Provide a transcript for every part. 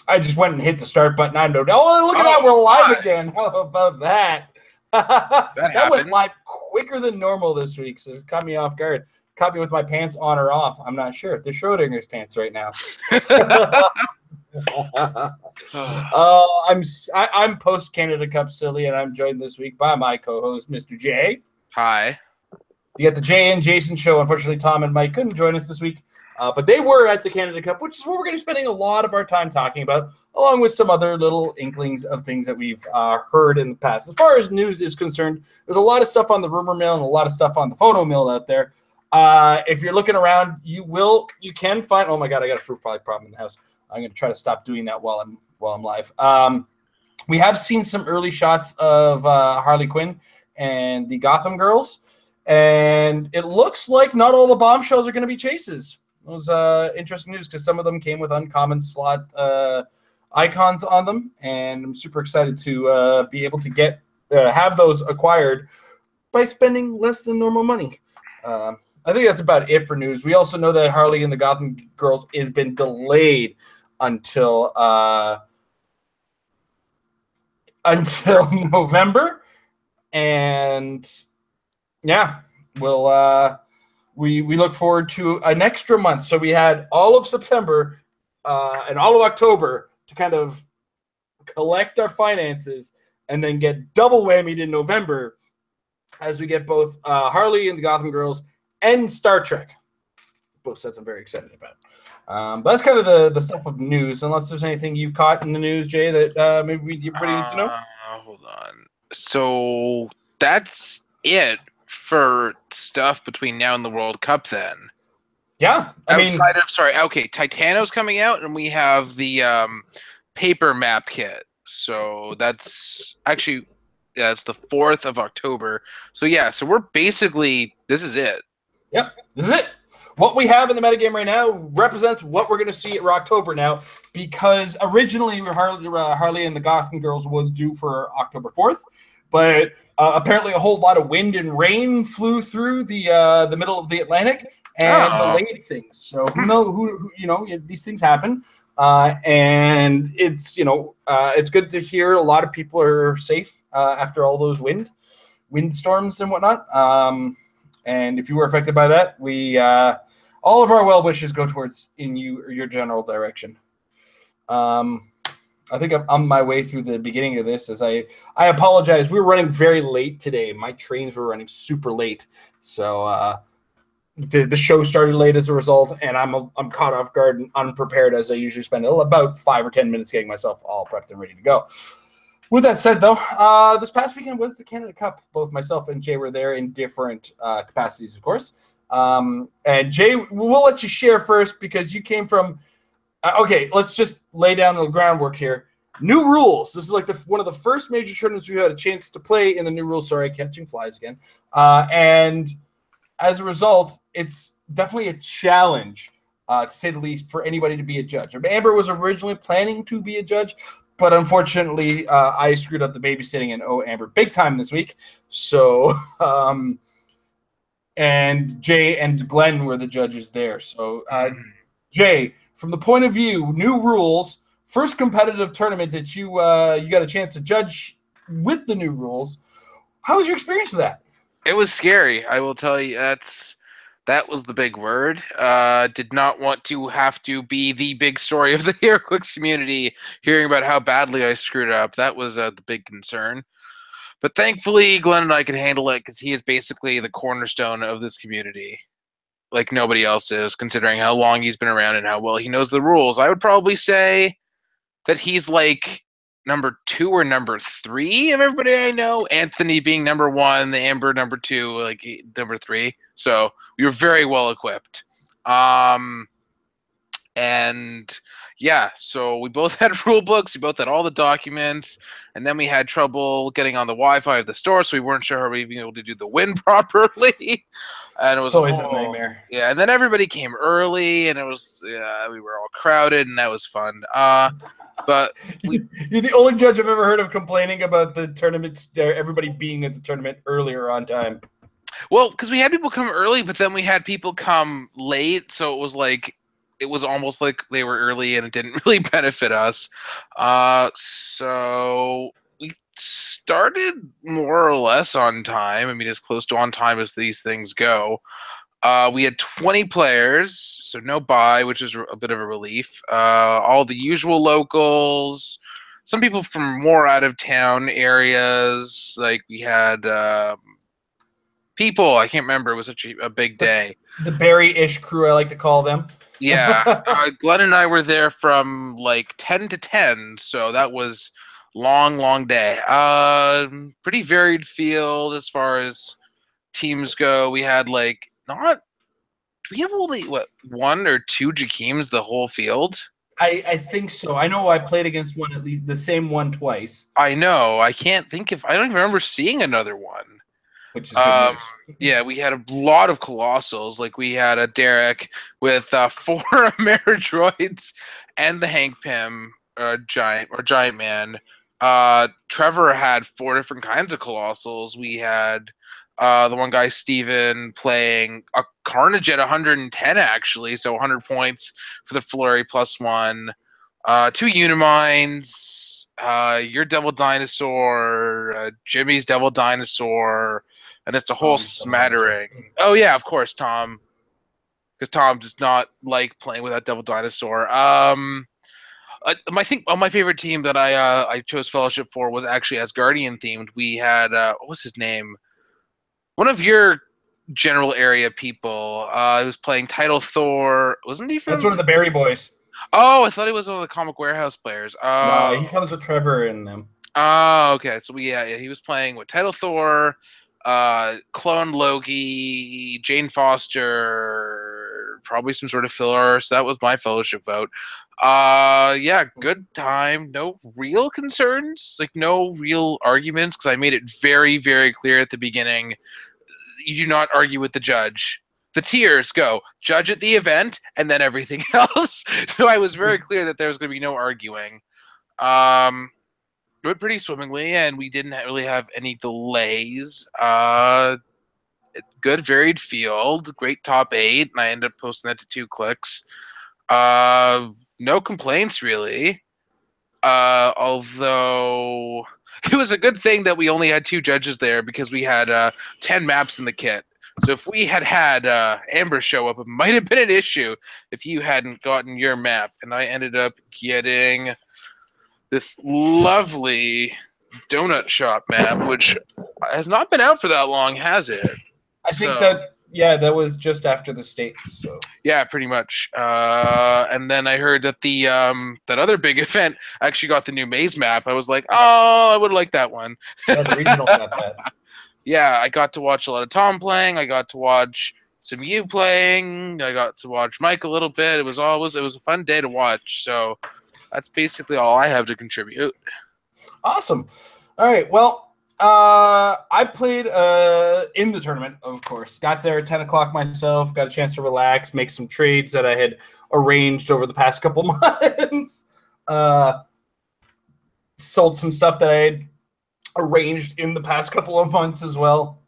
I just went and hit the start button. I know. Oh, look at that. We're live again. How about that? That went live quicker than normal this week, so it caught me off guard. Caught me with my pants on or off. I'm not sure if they're Schrodinger's pants right now. I'm post Canada Cup silly, and I'm joined this week by my co-host, Mr. J. Hi. You got the Jay and Jason show. Unfortunately, Tom and Mike couldn't join us this week, but they were at the Canada Cup, which is what we're going to be spending a lot of our time talking about, along with some other little inklings of things that we've heard in the past. As far as news is concerned, there's a lot of stuff on the rumor mill and a lot of stuff on the photo mill out there. If you're looking around, you can find. Oh my God, I got a fruit fly problem in the house. I'm going to try to stop doing that while I'm live. We have seen some early shots of Harley Quinn and the Gotham Girls. And it looks like not all the bombshells are going to be chases. It was interesting news because some of them came with uncommon slot icons on them, and I'm super excited to be able to have those acquired by spending less than normal money. I think that's about it for news. We also know that Harley and the Gotham Girls has been delayed until November, and yeah, we look forward to an extra month. So we had all of September and all of October to kind of collect our finances and then get double whammied in November as we get both Harley and the Gotham Girls and Star Trek. Both sets I'm very excited about. But that's kind of the stuff of news, unless there's anything you caught in the news, Jay, that maybe everybody needs to know. Hold on. So that's it for stuff between now and the World Cup, then. Yeah, Titano's coming out, and we have the paper map kit. So that's actually it's the 4th of October. So yeah, so we're basically this is it. Yep, this is it. What we have in the metagame right now represents what we're going to see at Rocktober now, because originally Harley and the Gotham Girls was due for October 4th, but apparently a whole lot of wind and rain flew through the middle of the Atlantic and delayed things. So who these things happen, and it's good to hear a lot of people are safe after all those wind storms and whatnot. And if you were affected by that, we all of our well wishes go towards your general direction. I think I'm on my way through the beginning of this. As I apologize, we were running very late today. My trains were running super late, so the show started late as a result, and I'm caught off guard and unprepared, as I usually spend about 5 or 10 minutes getting myself all prepped and ready to go. With that said, though, this past weekend was the Canada Cup. Both myself and Jay were there in different capacities, of course. And Jay, we'll let you share first because you came from. Okay, let's just lay down the groundwork here. New rules. This is like one of the first major tournaments we've had a chance to play in the new rules. Sorry, catching flies again. And as a result, it's definitely a challenge, to say the least, for anybody to be a judge. Amber was originally planning to be a judge, but unfortunately, I screwed up the babysitting and owe Amber big time this week. So, and Jay and Glenn were the judges there. So, Jay, from the point of view, new rules, first competitive tournament that you got a chance to judge with the new rules. How was your experience with that? It was scary. I will tell you, that was the big word. Did not want to have to be the big story of the Heroclix community, hearing about how badly I screwed up. That was the big concern. But thankfully, Glenn and I could handle it because he is basically the cornerstone of this community. Like nobody else is, considering how long he's been around and how well he knows the rules. I would probably say that he's like number 2 or number 3 of everybody I know. Anthony being number 1, the Amber number 2, like number 3. So we were very well equipped. And yeah, so we both had rule books, we both had all the documents, and then we had trouble getting on the Wi-Fi of the store, so we weren't sure how we were being able to do the win properly. And it was always a nightmare. Yeah, and then everybody came early, and it was we were all crowded, and that was fun. But you're the only judge I've ever heard of complaining about the tournaments, everybody being at the tournament earlier on time. Well, because we had people come early, but then we had people come late, so it was like it was almost like they were early and it didn't really benefit us. So we started more or less on time. I mean, as close to on time as these things go. We had 20 players, so no bye, which is a bit of a relief. All the usual locals, some people from more out of town areas. Like we had people, I can't remember. It was such a big day. The Barry-ish crew, I like to call them. Yeah, Glenn and I were there from like 10 to 10, so that was long day. Pretty varied field as far as teams go. We had like not. Do we have only what, one or two Jakeems the whole field? I think so. I know I played against one, at least the same one twice. I know. I can't think if I don't even remember seeing another one. Which is good news. Yeah, we had a lot of colossals. Like we had a Derek with 4 Ameridroids and the Hank Pym giant man. Trevor had 4 different kinds of colossals. We had the one guy, Steven, playing a Carnage at 110, actually, so 100 points for the Flurry +1. 2 Unimines, your Devil Dinosaur, Jimmy's Devil Dinosaur, and it's a whole smattering. Oh, yeah, of course, Tom. Because Tom does not like playing with that Devil Dinosaur. My favorite team that I chose Fellowship for was actually Asgardian themed. We had, what was his name? One of your general area people. He was playing Title Thor. Wasn't he from? That's one of the Barry boys. Oh, I thought he was one of the Comic Warehouse players. No, he comes with Trevor and them. Oh, okay. So yeah, he was playing with Title Thor, Clone Loki, Jane Foster, probably some sort of filler. So that was my Fellowship vote. Yeah, good time. No real concerns, like no real arguments, because I made it very, very clear at the beginning. You do not argue with the judge. The tiers go judge at the event and then everything else. So I was very clear that there was going to be no arguing. Went pretty swimmingly, and we didn't really have any delays. Good varied field, great top 8, and I ended up posting that to 2 clicks. No complaints really. Although it was a good thing that we only had 2 judges there because we had 10 maps in the kit. So if we had Amber show up, it might have been an issue if you hadn't gotten your map. And I ended up getting this lovely donut shop map, which has not been out for that long, has it? I think that was just after the States. So yeah, pretty much. And then I heard that the that other big event actually got the new maze map. I was like, oh, I would like that one. Yeah, the regional got that. Yeah, I got to watch a lot of Tom playing. I got to watch some you playing. I got to watch Mike a little bit. It was a fun day to watch. So that's basically all I have to contribute. Awesome. All right. Well, I played in the tournament, of course. Got there at 10 o'clock myself. Got a chance to relax, make some trades that I had arranged over the past couple months. Sold some stuff that I had arranged in the past couple of months as well.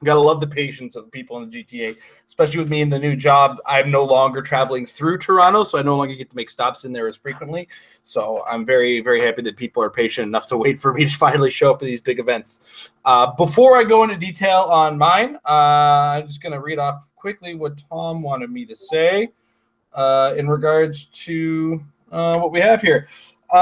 Gotta love the patience of the people in the GTA, especially with me in the new job. I'm no longer traveling through Toronto, so I no longer get to make stops in there as frequently. So I'm very, very happy that people are patient enough to wait for me to finally show up at these big events. Before I go into detail on mine, I'm just going to read off quickly what Tom wanted me to say in regards to what we have here. He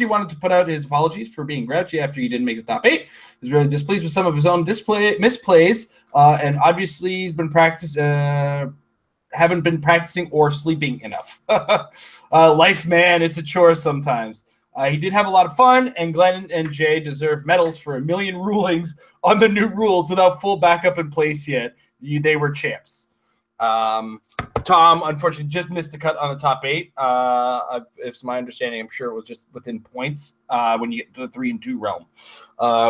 wanted to put out his apologies for being grouchy after he didn't make the top 8. He's really displeased with some of his own misplays, and obviously haven't been practicing or sleeping enough. Life, man, it's a chore sometimes. He did have a lot of fun, and Glenn and Jay deserve medals for a million rulings on the new rules without full backup in place yet. They were champs. Tom, unfortunately, just missed the cut on the top 8. If it's my understanding, I'm sure it was just within points when you get to the 3 and 2 realm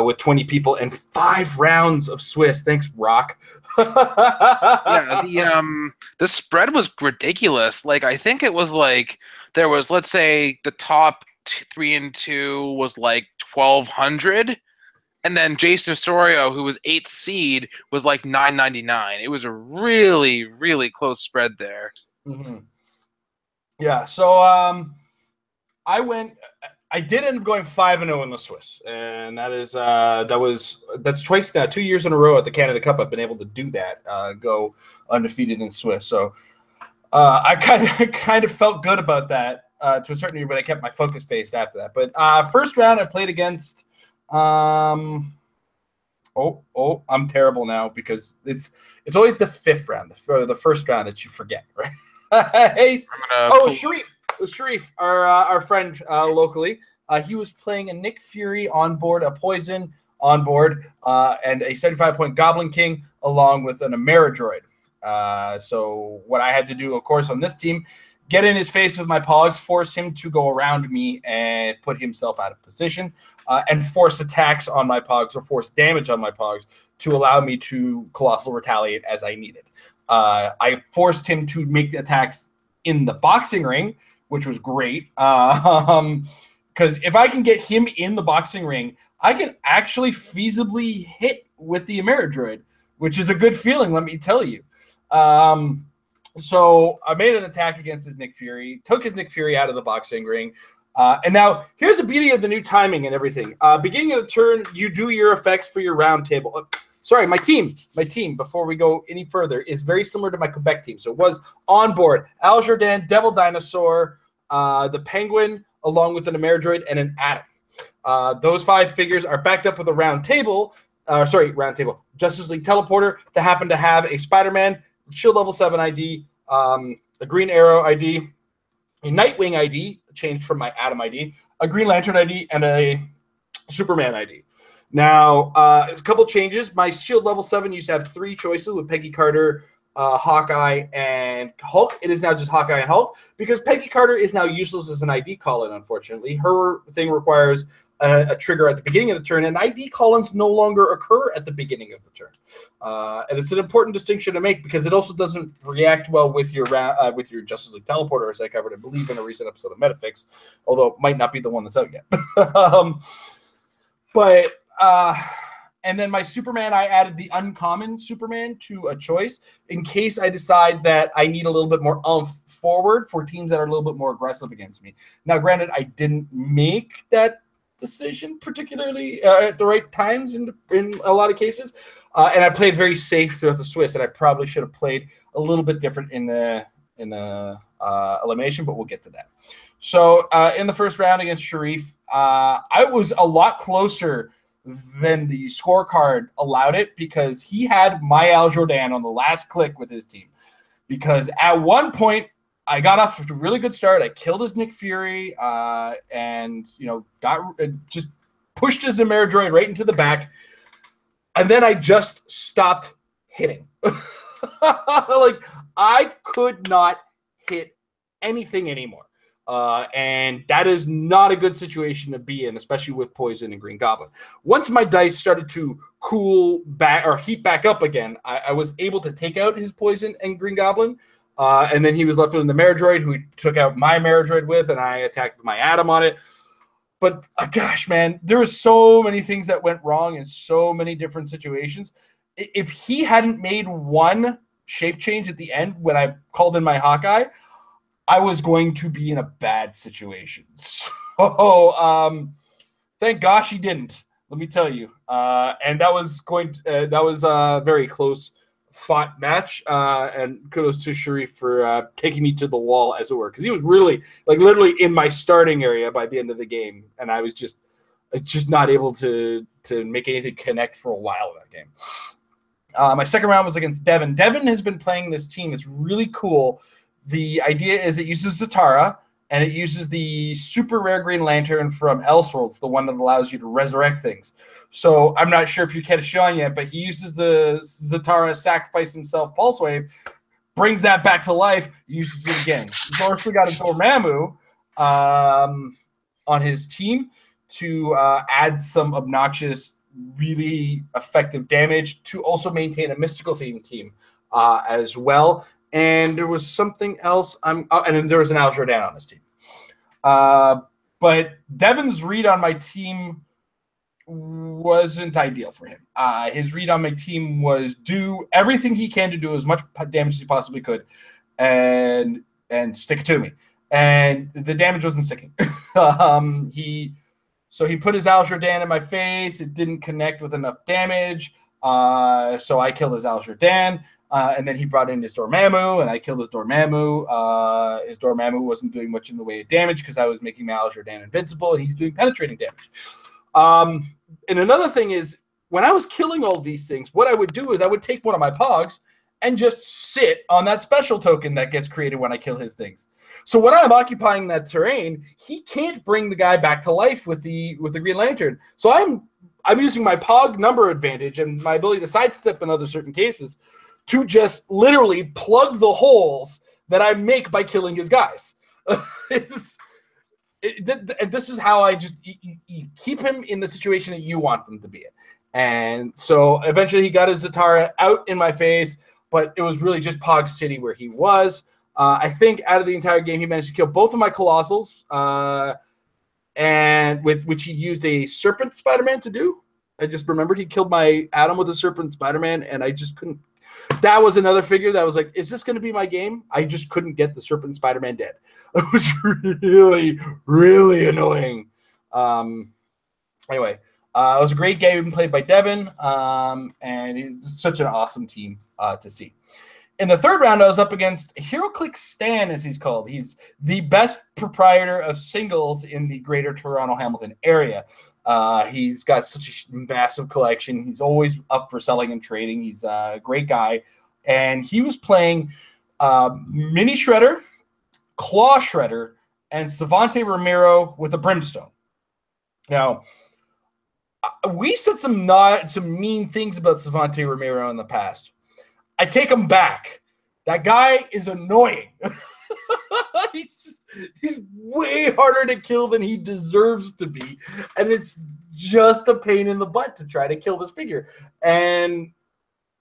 with 20 people and 5 rounds of Swiss. Thanks, Rock. Yeah, the spread was ridiculous. Like, I think it was like there was, let's say, the top 3 and 2 was like 1,200, And then Jason Osorio, who was 8th seed, was like 999. It was a really, really close spread there. Mm-hmm. Yeah, so I did end up going 5-0 in the Swiss, and that's twice now, 2 years in a row at the Canada Cup. I've been able to do that, go undefeated in Swiss. So I kind of felt good about that to a certain degree, but I kept my focus based after that. But first round, I played against. I'm terrible now because it's always the fifth round, the first round that you forget, right? Sharif. It was Sharif, our friend locally. He was playing a Nick Fury on board, a Poison on board, and a 75-point Goblin King, along with an Ameridroid. So what I had to do, of course, on this team, get in his face with my Pogs, force him to go around me and put himself out of position, and force attacks on my Pogs or force damage on my Pogs to allow me to Colossal Retaliate as I needed. I forced him to make the attacks in the boxing ring, which was great. Because if I can get him in the boxing ring, I can actually feasibly hit with the Ameridroid, which is a good feeling, let me tell you. So I made an attack against his Nick Fury, took his Nick Fury out of the boxing ring. And now here's the beauty of the new timing and everything. Beginning of the turn, you do your effects for your round table. Sorry, my team, before we go any further, is very similar to my Quebec team. So it was on board Al Jordan, Devil Dinosaur, the Penguin, along with an Ameridroid and an Atom. Those 5 figures are backed up with a round table, Justice League Teleporter that happened to have a Spider-Man, Shield Level 7 ID, a Green Arrow ID, a Nightwing ID, changed from my Atom ID, a Green Lantern ID, and a Superman ID. Now, a couple changes. My Shield Level 7 used to have 3 choices with Peggy Carter, Hawkeye, and Hulk. It is now just Hawkeye and Hulk because Peggy Carter is now useless as an ID call-in, unfortunately. Her thing requires a trigger at the beginning of the turn, and ID call-ins no longer occur at the beginning of the turn. And it's an important distinction to make because it also doesn't react well with your Justice League Teleporter, as I covered, I believe, in a recent episode of Metafix, although it might not be the one that's out yet. And then my Superman, I added the uncommon Superman to a choice in case I decide that I need a little bit more oomph forward for teams that are a little bit more aggressive against me. Now, granted, I didn't make that decision particularly at the right times in a lot of cases, and I played very safe throughout the Swiss, and I probably should have played a little bit different in the elimination, but we'll get to that. So in the first round against Sharif, I was a lot closer than the scorecard allowed it because he had my Al Jordan on the last click with his team. Because at one point, I got off to a really good start. I killed his Nick Fury and, just pushed his Ameridroid right into the back. And then I just stopped hitting. I could not hit anything anymore. And that is not a good situation to be in, especially with Poison and Green Goblin. Once my dice started to cool back or heat back up again, I was able to take out his Poison and Green Goblin. And then he was left with the Ameridroid, who he took out my Ameridroid with, and I attacked with my Atom on it. But gosh, man, there were so many things that went wrong in so many different situations. If he hadn't made one shape change at the end when I called in my Hawkeye, I was going to be in a bad situation. So thank gosh he didn't. Let me tell you. And that was a very close fought match. And kudos to Sharif for taking me to the wall, as it were, because he was really literally in my starting area by the end of the game, and I was just not able to make anything connect for a while in that game. My second round was against Devin. Devin has been playing this team. It's really cool. The idea is it uses Zatara, and it uses the super rare Green Lantern from Elseworlds, the one that allows you to resurrect things. So I'm not sure if you catch Sean yet, but he uses the Zatara sacrifice himself Pulse Wave, brings that back to life, uses it again. He's also got a Dormammu on his team to add some obnoxious, really effective damage to also maintain a mystical theme team as well. And there was something else. And then there was an Al Jordan on his team. But Devin's read on my team wasn't ideal for him. His read on my team was do everything he can to do as much damage as he possibly could, and stick it to me. And the damage wasn't sticking. He put his Al Jordan in my face. It didn't connect with enough damage. So I killed his Al Jordan. And then he brought in his Dormammu, and I killed his Dormammu. His Dormammu wasn't doing much in the way of damage because I was making my Al Jordan invincible, and he's doing penetrating damage. And another thing is, when I was killing all these things, what I would do is I would take one of my Pogs and just sit on that special token that gets created when I kill his things. So when I'm occupying that terrain, he can't bring the guy back to life with the Green Lantern. So I'm using my Pog number advantage and my ability to sidestep in other certain cases to just literally plug the holes that I make by killing his guys. And this is how I just you keep him in the situation that you want them to be in. And so eventually he got his Zatara out in my face, but it was really just Pog City where he was. I think out of the entire game, he managed to kill both of my Colossals, and with which he used a Serpent Spider-Man to do. I just remembered he killed my Atom with a Serpent Spider-Man, and I just couldn't. That was another figure that was like, is this going to be my game? I just couldn't get the Serpent Spider-Man dead. It was really, really annoying. Anyway, it was a great game played by Devin, and it's such an awesome team to see. In the third round, I was up against Heroclix Stan, as he's called. He's the best proprietor of singles in the greater Toronto-Hamilton area. He's got such a massive collection. He's always up for selling and trading. He's a great guy. And he was playing Mini Shredder, Claw Shredder, and Savante Ramiro with a Brimstone. Now, we said some mean things about Savante Ramiro in the past. I take him back. That guy is annoying. He's way harder to kill than he deserves to be, and it's just a pain in the butt to try to kill this figure. And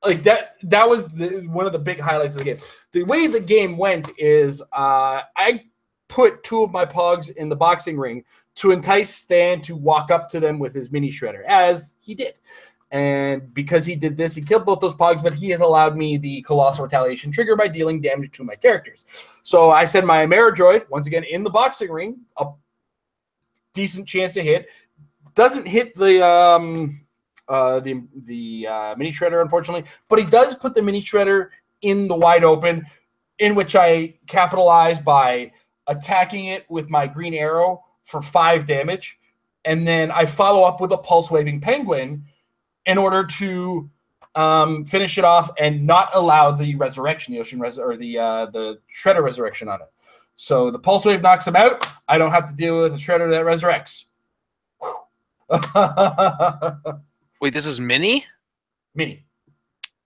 like that was one of the big highlights of the game. The way the game went is I put two of my Pogs in the boxing ring to entice Stan to walk up to them with his Mini Shredder, as he did. And because he did this, he killed both those Pogs, but he has allowed me the Colossal Retaliation trigger by dealing damage to my characters. So I send my Amerodroid, once again, in the boxing ring, a decent chance to hit. Doesn't hit the Mini Shredder, unfortunately, but he does put the Mini Shredder in the wide open, in which I capitalize by attacking it with my Green Arrow for 5 damage. And then I follow up with a Pulse Waving Penguin in order to finish it off and not allow the resurrection, the Shredder resurrection on it. So the Pulse Wave knocks him out. I don't have to deal with a Shredder that resurrects. Wait, this is Mini? Mini.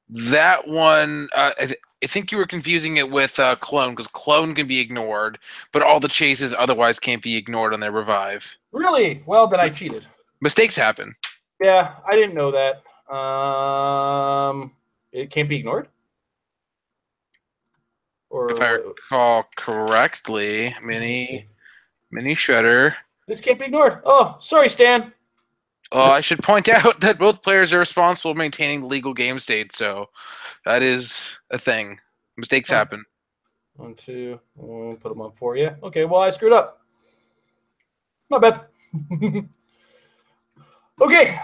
That one, I think you were confusing it with Clone, because Clone can be ignored, but all the chases otherwise can't be ignored on their revive. Really? Well, then I cheated. Mistakes happen. Yeah, I didn't know that. It can't be ignored? Or if I recall correctly, Mini Shredder. This can't be ignored. Oh, sorry, Stan. I should point out that both players are responsible for maintaining the legal game state, so that is a thing. Mistakes happen. 1, 2, we'll put them on for you. Okay, well, I screwed up. Not bad. Okay,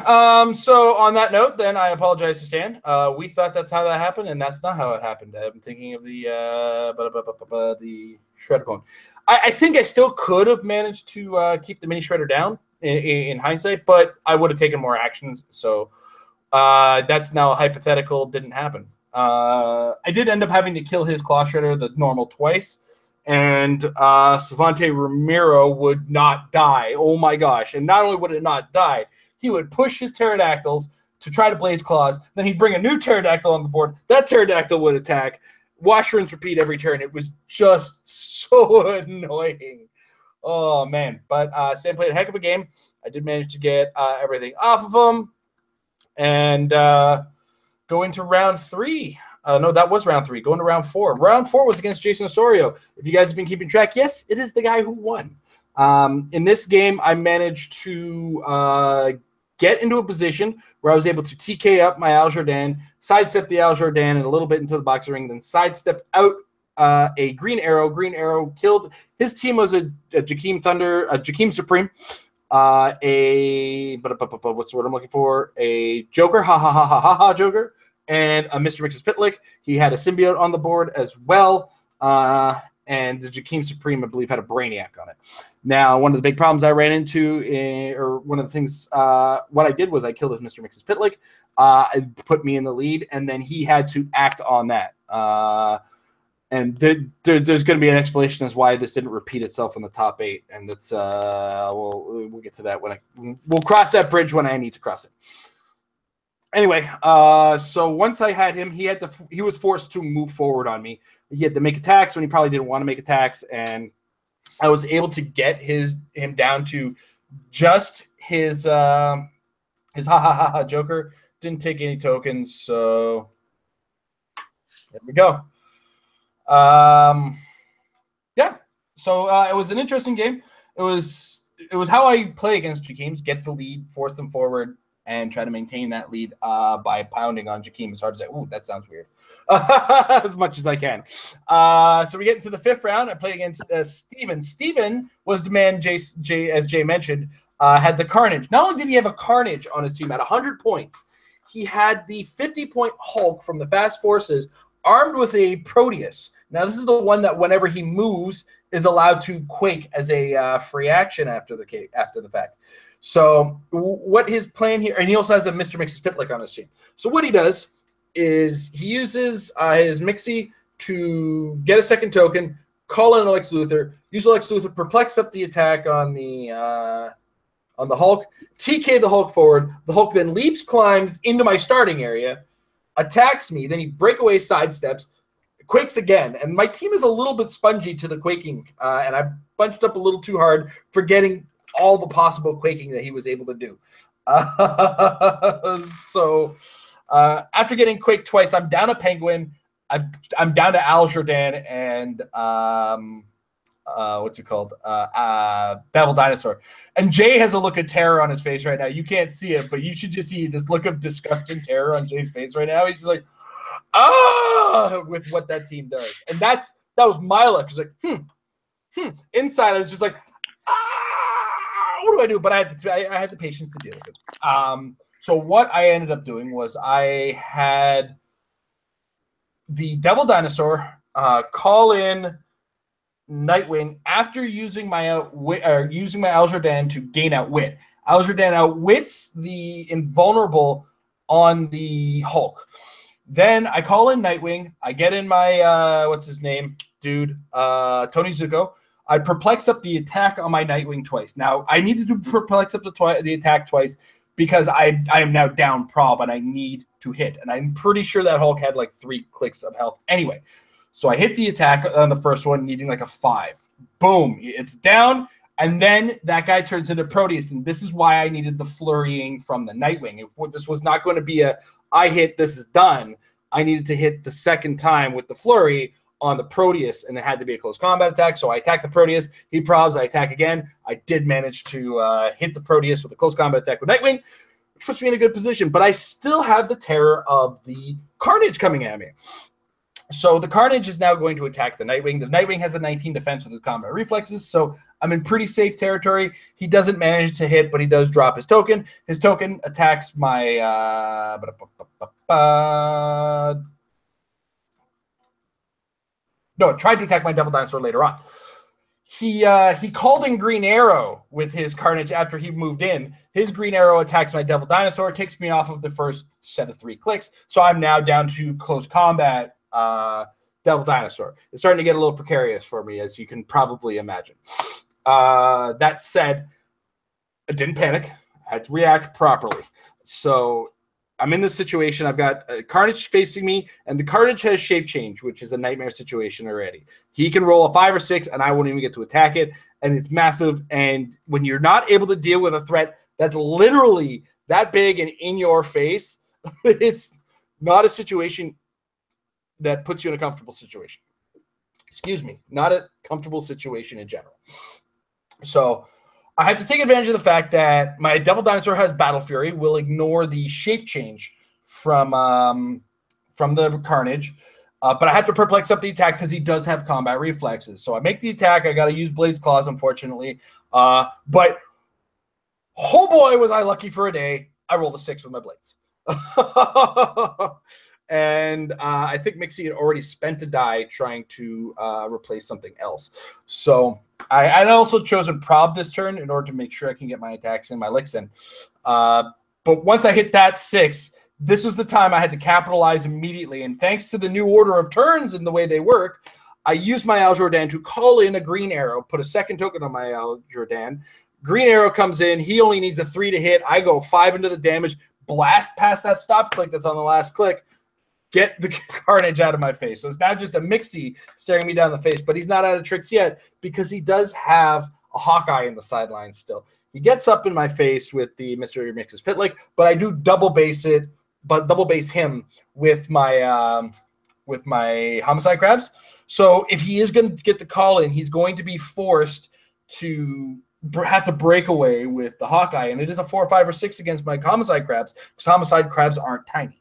so on that note, then I apologize to Stan. We thought that's how that happened, and that's not how it happened. I'm thinking of the Shredder clone. I think I still could have managed to keep the Mini Shredder down in hindsight, but I would have taken more actions. So that's now hypothetical. Didn't happen. I did end up having to kill his Claw Shredder the normal twice, and Savante Ramiro would not die. Oh my gosh! And not only would it not die, he would push his pterodactyls to try to blaze claws. Then he'd bring a new pterodactyl on the board. That pterodactyl would attack. Wash, rinse, repeat every turn. It was just so annoying. Oh, man. But Stan played a heck of a game. I did manage to get everything off of him. And go into round 3. No, that was round 3. Going to round 4. Round 4 was against Jason Osorio. If you guys have been keeping track, yes, it is the guy who won. In this game, I managed to get into a position where I was able to TK up my Al Jordan, sidestep the Al Jordan and a little bit into the boxing ring, then sidestep out a Green Arrow. Green Arrow killed. His team was a Jakeem Thunder, a Jakeem Supreme, what's the word I'm looking for? A Joker, Joker, and a Mr. Mix's Pitlick. He had a symbiote on the board as well. And the Jakeem Supreme, I believe, had a Brainiac on it. Now, one of the big problems I ran into, or one of the things, what I did was I killed his Mr. Mix's Pitlick. It put me in the lead, and then he had to act on that. And there's going to be an explanation as why this didn't repeat itself in the top 8, and it's we'll get to that when we'll cross that bridge when I need to cross it. Anyway, so once I had him, he was forced to move forward on me. He had to make attacks when he probably didn't want to make attacks, and I was able to get him down to just his Joker. Didn't take any tokens, so there we go. Yeah. So it was an interesting game. It was how I play against Jakeem's, get the lead, force them forward, and try to maintain that lead by pounding on Jakeem as hard as ooh, that sounds weird. As much as I can. So we get into the 5th round. I play against Steven. Steven was the man, as Jay mentioned, had the Carnage. Not only did he have a Carnage on his team at 100 points, he had the 50-point Hulk from the Fast Forces armed with a Proteus. Now, this is the one that whenever he moves is allowed to quake as a free action after the fact. So what his plan here, and he also has a Mr. Mix's Pitlick on his team. So what he does is he uses his Mixie to get a second token, call in Lex Luthor, use Lex Luthor, perplex up the attack on the Hulk, TK the Hulk forward. The Hulk then leaps, climbs into my starting area, attacks me, then he breakaway sidesteps, quakes again, and my team is a little bit spongy to the quaking, and I bunched up a little too hard, forgetting all the possible quaking that he was able to do. So after getting quaked twice, I'm down a Penguin, I'm down to Al Jordan and what's it called? Devil Dinosaur. And Jay has a look of terror on his face right now. You can't see it, but you should just see this look of disgust and terror on Jay's face right now. He's just like, with what that team does. And that was my luck. It's like, Inside, I was just like, what do I do? But I had the patience to deal with it. So what I ended up doing was I had the Devil Dinosaur call in Nightwing after using my Al Jordan to gain outwit. Al Jordan outwits the invulnerable on the Hulk. Then I call in Nightwing. I get in my what's his name, dude, Tony Zuko. I perplex up the attack on my Nightwing twice. Now I needed to perplex up the attack twice because I am now down prob and I need to hit. And I'm pretty sure that Hulk had like 3 clicks of health anyway. So I hit the attack on the first one, needing like a 5. Boom, it's down. And then that guy turns into Proteus. And this is why I needed the flurrying from the Nightwing. This was not going to be I hit, this is done. I needed to hit the second time with the flurry on the Proteus, and it had to be a close combat attack. So I attack the Proteus. He probs. I attack again. I did manage to hit the Proteus with a close combat attack with Nightwing, which puts me in a good position. But I still have the terror of the Carnage coming at me. So the Carnage is now going to attack the Nightwing. The Nightwing has a 19 defense with his combat reflexes, so I'm in pretty safe territory. He doesn't manage to hit, but he does drop his token. His token attacks my no, it tried to attack my Devil Dinosaur later on. He called in Green Arrow with his Carnage after he moved in. His Green Arrow attacks my Devil Dinosaur, takes me off of the first set of 3 clicks, so I'm now down to close combat Devil Dinosaur. It's starting to get a little precarious for me, as you can probably imagine. That said, I didn't panic. I had to react properly. So I'm in this situation. I've got Carnage facing me, and the Carnage has shape change, which is a nightmare situation already. He can roll a 5 or 6, and I won't even get to attack it, and it's massive. And when you're not able to deal with a threat that's literally that big and in your face, it's not a situation that puts you in a comfortable situation. Excuse me, not a comfortable situation in general. So I had to take advantage of the fact that my Devil Dinosaur has Battle Fury, will ignore the shape change from the Carnage. But I have to perplex up the attack because he does have combat reflexes. So I make the attack. I got to use Blade's Claws, unfortunately. But oh boy, was I lucky for a day. I rolled a 6 with my Blades. And I think Mixie had already spent a die trying to replace something else. So I also chosen Prob this turn in order to make sure I can get my attacks in, my licks in. But once I hit that 6, this was the time I had to capitalize immediately. And thanks to the new order of turns and the way they work, I used my Al Jordan to call in a green arrow, put a second token on my Al Jordan. Green arrow comes in. He only needs a 3 to hit. I go 5 into the damage, blast past that stop click that's on the last click, get the Carnage out of my face. So it's now just a Mixie staring me down the face, but he's not out of tricks yet because he does have a Hawkeye in the sidelines still. He gets up in my face with the Mr. Mix's Pitlick, but I do double base him with my Homicide Crabs. So if he is going to get the call in, he's going to be forced to have to break away with the Hawkeye, and it is a 4, 5, or 6 against my Homicide Crabs because Homicide Crabs aren't tiny.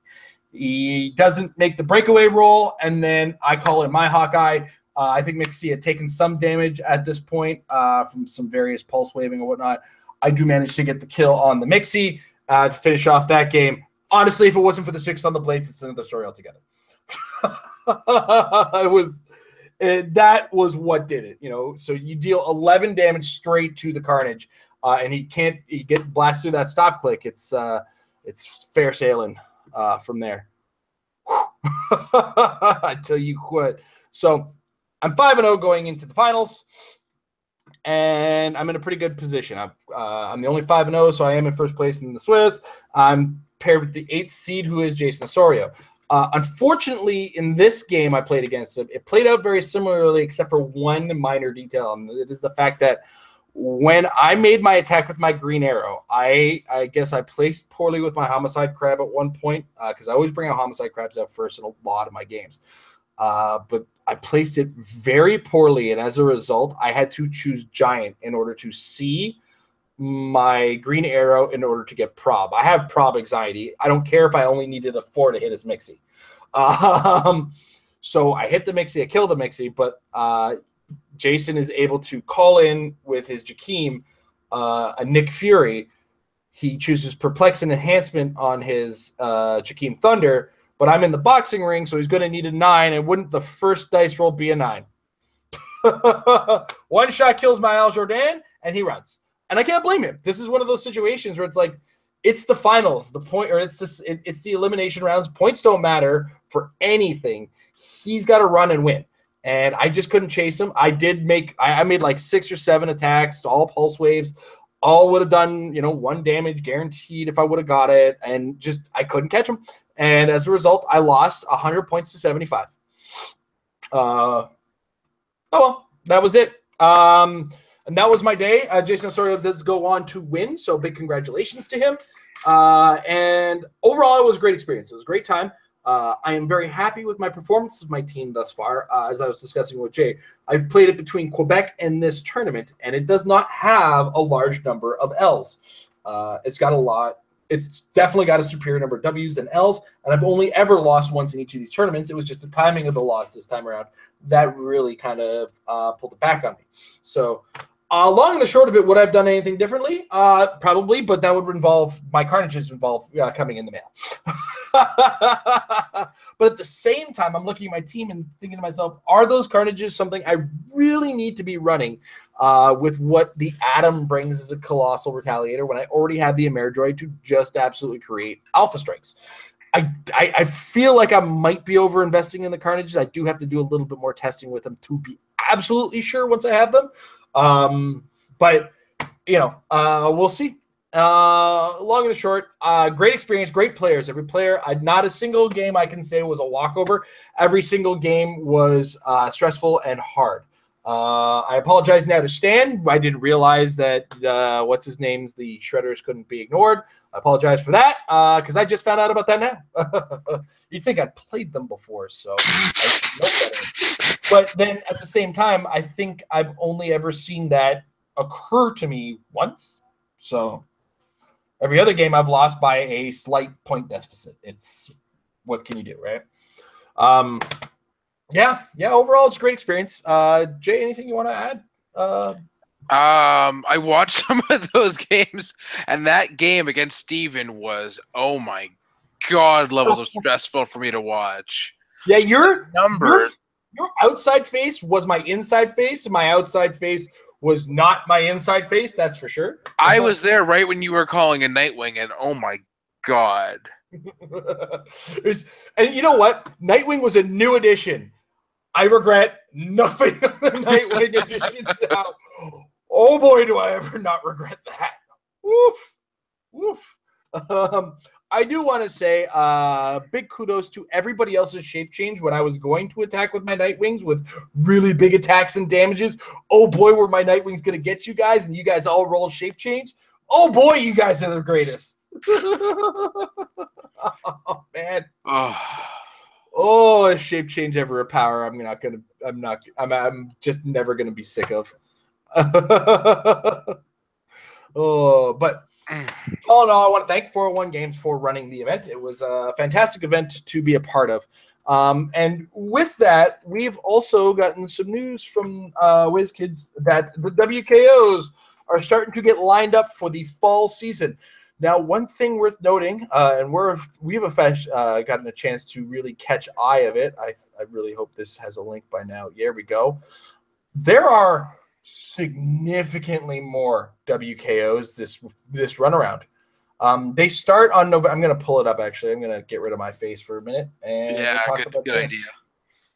He doesn't make the breakaway roll, and then I call in my Hawkeye. I think Mixie had taken some damage at this point from some various pulse waving or whatnot. I do manage to get the kill on the Mixie to finish off that game. Honestly, if it wasn't for the 6 on the Blades, it's another story altogether. That was what did it, So you deal 11 damage straight to the Carnage, and he get blasted through that stop click. It's fair sailing from there. I tell you what. So I'm 5-0 going into the finals, and I'm in a pretty good position. I'm the only 5-0, so I am in first place in the Swiss. I'm paired with the 8th seed, who is Jason Osorio. Unfortunately, in this game I played against him, it played out very similarly except for one minor detail, and it is the fact that when I made my attack with my green arrow, I guess I placed poorly with my Homicide Crab at one point because I always bring out Homicide Crabs out first in a lot of my games. But I placed it very poorly, and as a result, I had to choose Giant in order to see my green arrow in order to get Prob. I have Prob anxiety. I don't care if I only needed a 4 to hit his Mixie. So I hit the Mixie, I killed the Mixie, but Jason is able to call in with his Jakeem a Nick Fury. He chooses Perplex and Enhancement on his Jakeem Thunder, but I'm in the boxing ring, so he's going to need a 9, and wouldn't the first dice roll be a 9? One shot kills my Al Jordan, and he runs. And I can't blame him. This is one of those situations where it's like, it's the finals, it's the elimination rounds. Points don't matter for anything. He's got to run and win. And I just couldn't chase him. I made like 6 or 7 attacks, all pulse waves, all would have done, 1 damage guaranteed if I would have got it. And just, I couldn't catch him. And as a result, I lost 100 points to 75. Oh, well, that was it. And that was my day. Jason Osorio does go on to win, so big congratulations to him. And overall, it was a great experience. It was a great time. I am very happy with my performance of my team thus far. As I was discussing with Jay, I've played it between Quebec and this tournament, and it does not have a large number of L's. It's got a lot. It's definitely got a superior number of W's than L's, and I've only ever lost once in each of these tournaments. It was just the timing of the loss this time around that really kind of pulled it back on me. So long and the short of it, would I have done anything differently? Probably, but that would involve my Carnages coming in the mail. But at the same time, I'm looking at my team and thinking to myself, are those Carnages something I really need to be running with what the Atom brings as a Colossal Retaliator when I already have the Ameridroid to just absolutely create Alpha Strikes? I feel like I might be over-investing in the Carnages. I do have to do a little bit more testing with them to be absolutely sure once I have them. But we'll see. Long and the short, great experience, great players. Every player, not a single game I can say was a walkover. Every single game was stressful and hard. I apologize now to Stan. I didn't realize that the Shredders couldn't be ignored. I apologize for that because I just found out about that now. You'd think I'd played them before, so I should know better. But then at the same time, I think I've only ever seen that occur to me once. So every other game I've lost by a slight point deficit. It's what can you do, right? Yeah. Overall, it's a great experience. Jay, anything you want to add? I watched some of those games, and that game against Steven was, oh my god, levels of stressful for me to watch. Yeah, your numbers. Your outside face was my inside face, and my outside face was not my inside face. That's for sure. I was there right when you were calling a Nightwing, and oh my god. And you know what? Nightwing was a new addition. I regret nothing of the Nightwing edition now. Oh boy, do I ever not regret that. Woof. I do want to say big kudos to everybody else's shape change when I was going to attack with my Nightwings with really big attacks and damages. Oh boy, were my Nightwings going to get you guys, and you guys all rolled shape change. Oh boy, you guys are the greatest. Oh man. Oh, is shape change ever a power I'm just never gonna be sick of. Oh, but all in all, I want to thank 401 Games for running the event. It was a fantastic event to be a part of. And with that, we've also gotten some news from WizKids that the WKOs are starting to get lined up for the fall season. Now, one thing worth noting, and we've gotten a chance to really catch eye of it. I really hope this has a link by now. Here we go. There are significantly more WKOs this runaround. They start on November. I'm going to pull it up, actually. I'm going to get rid of my face for a minute. And yeah, we'll talk about good idea.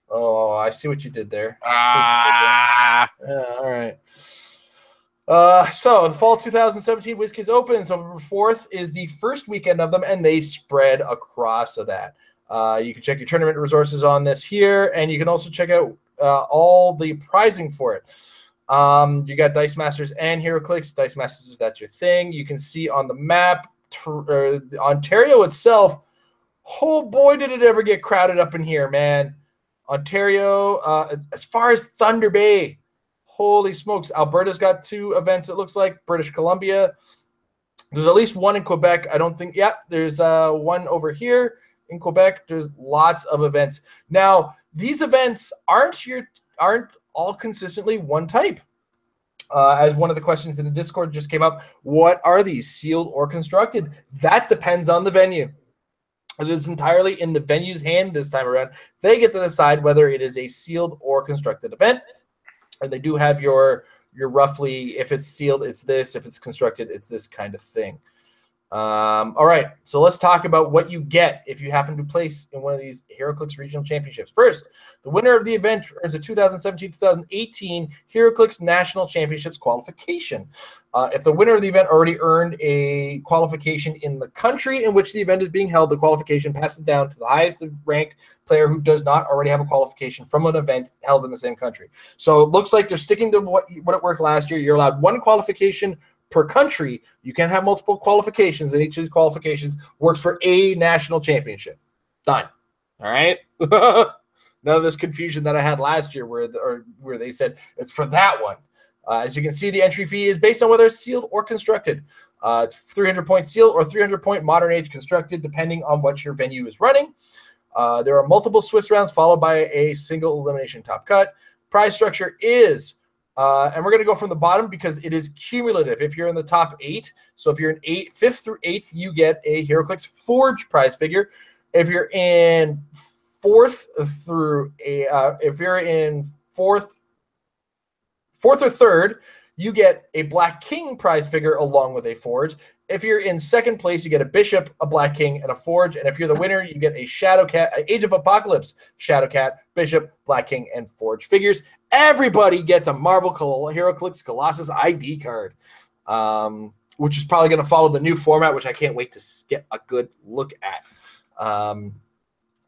Oh, I see what you did there. Ah. All right. So the fall 2017 WizKids opens November 4th is the first weekend of them, and they spread across of that. You can check your tournament resources on this here, and you can also check out all the prizing for it. You got Dice Masters and Heroclix. Dice Masters, if that's your thing. You can see on the map, Ontario itself. Oh boy, did it ever get crowded up in here, man. Ontario, as far as Thunder Bay. Holy smokes. Alberta's got 2 events, it looks like. British Columbia. There's at least one in Quebec. I don't think – yeah, there's one over here in Quebec. There's lots of events. Now, these events aren't all consistently one type. As one of the questions in the Discord just came up, what are these, sealed or constructed? That depends on the venue. It is entirely in the venue's hand this time around. They get to decide whether it is a sealed or constructed event. And they do have your roughly, if it's sealed, it's this. If it's constructed, it's this kind of thing. All right, so let's talk about what you get if you happen to place in one of these Heroclix Regional Championships. First, the winner of the event earns a 2017-2018 Heroclix National Championships qualification. If the winner of the event already earned a qualification in the country in which the event is being held, the qualification passes down to the highest ranked player who does not already have a qualification from an event held in the same country. So it looks like they're sticking to what it worked last year. You're allowed 1 qualification per country. You can have multiple qualifications, and each of these qualifications works for a national championship. Done. All right? None of this confusion that I had last year where they said it's for that one. As you can see, the entry fee is based on whether it's sealed or constructed. It's 300 point sealed or 300 point modern age constructed, depending on what your venue is running. There are multiple Swiss rounds followed by a single elimination top cut. Prize structure is and we're going to go from the bottom because it is cumulative. If you're in the top 8, so if you're in 5th through 8th, you get a Heroclix Forge prize figure. If you're in 4th through if you're in 4th or 3rd, you get a Black King prize figure along with a Forge. If you're in 2nd place, you get a Bishop, a Black King, and a Forge. And if you're the winner, you get a Shadow Cat, Age of Apocalypse, Shadow Cat, Bishop, Black King, and Forge figures. Everybody gets a Marvel Heroclix Colossus ID card, which is probably going to follow the new format, which I can't wait to get a good look at.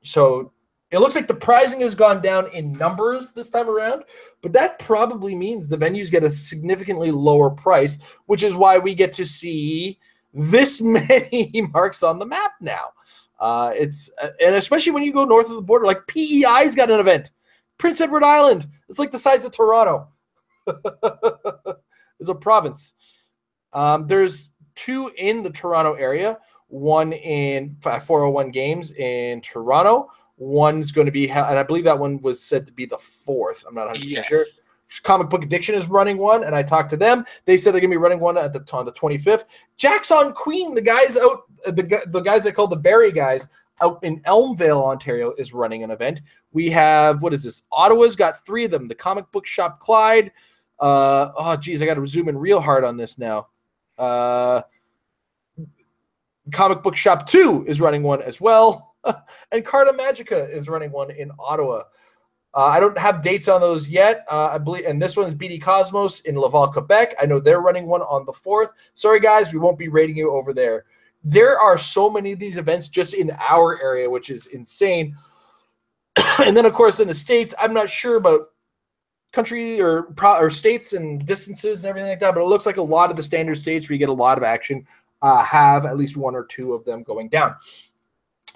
So it looks like the pricing has gone down in numbers this time around, but that probably means the venues get a significantly lower price, which is why we get to see this many marks on the map now. And especially when you go north of the border, like PEI's got an event. Prince Edward Island. It's like the size of Toronto. is a province. There's 2 in the Toronto area, one in 401 Games in Toronto. One's going to be, and I believe that one was said to be the 4th. I'm not 100% sure. Comic Book Addiction is running one, and I talked to them. They said they're going to be running one on the 25th. Jackson Queen, the guys out, the guys I call the Barry guys, out in Elmvale, Ontario, is running an event. We have, what is this? Ottawa's got 3 of them. The Comic Book Shop Clyde. I got to zoom in real hard on this now. Comic Book Shop 2 is running one as well. And Carta Magica is running one in Ottawa. I don't have dates on those yet. I believe, and this one is BD Cosmos in Laval, Quebec. I know they're running one on the 4th. Sorry, guys, we won't be rating you over there. There are so many of these events just in our area, which is insane. And then, of course, in the States, I'm not sure about country or states and distances and everything like that, but it looks like a lot of the standard states where you get a lot of action have at least 1 or 2 of them going down.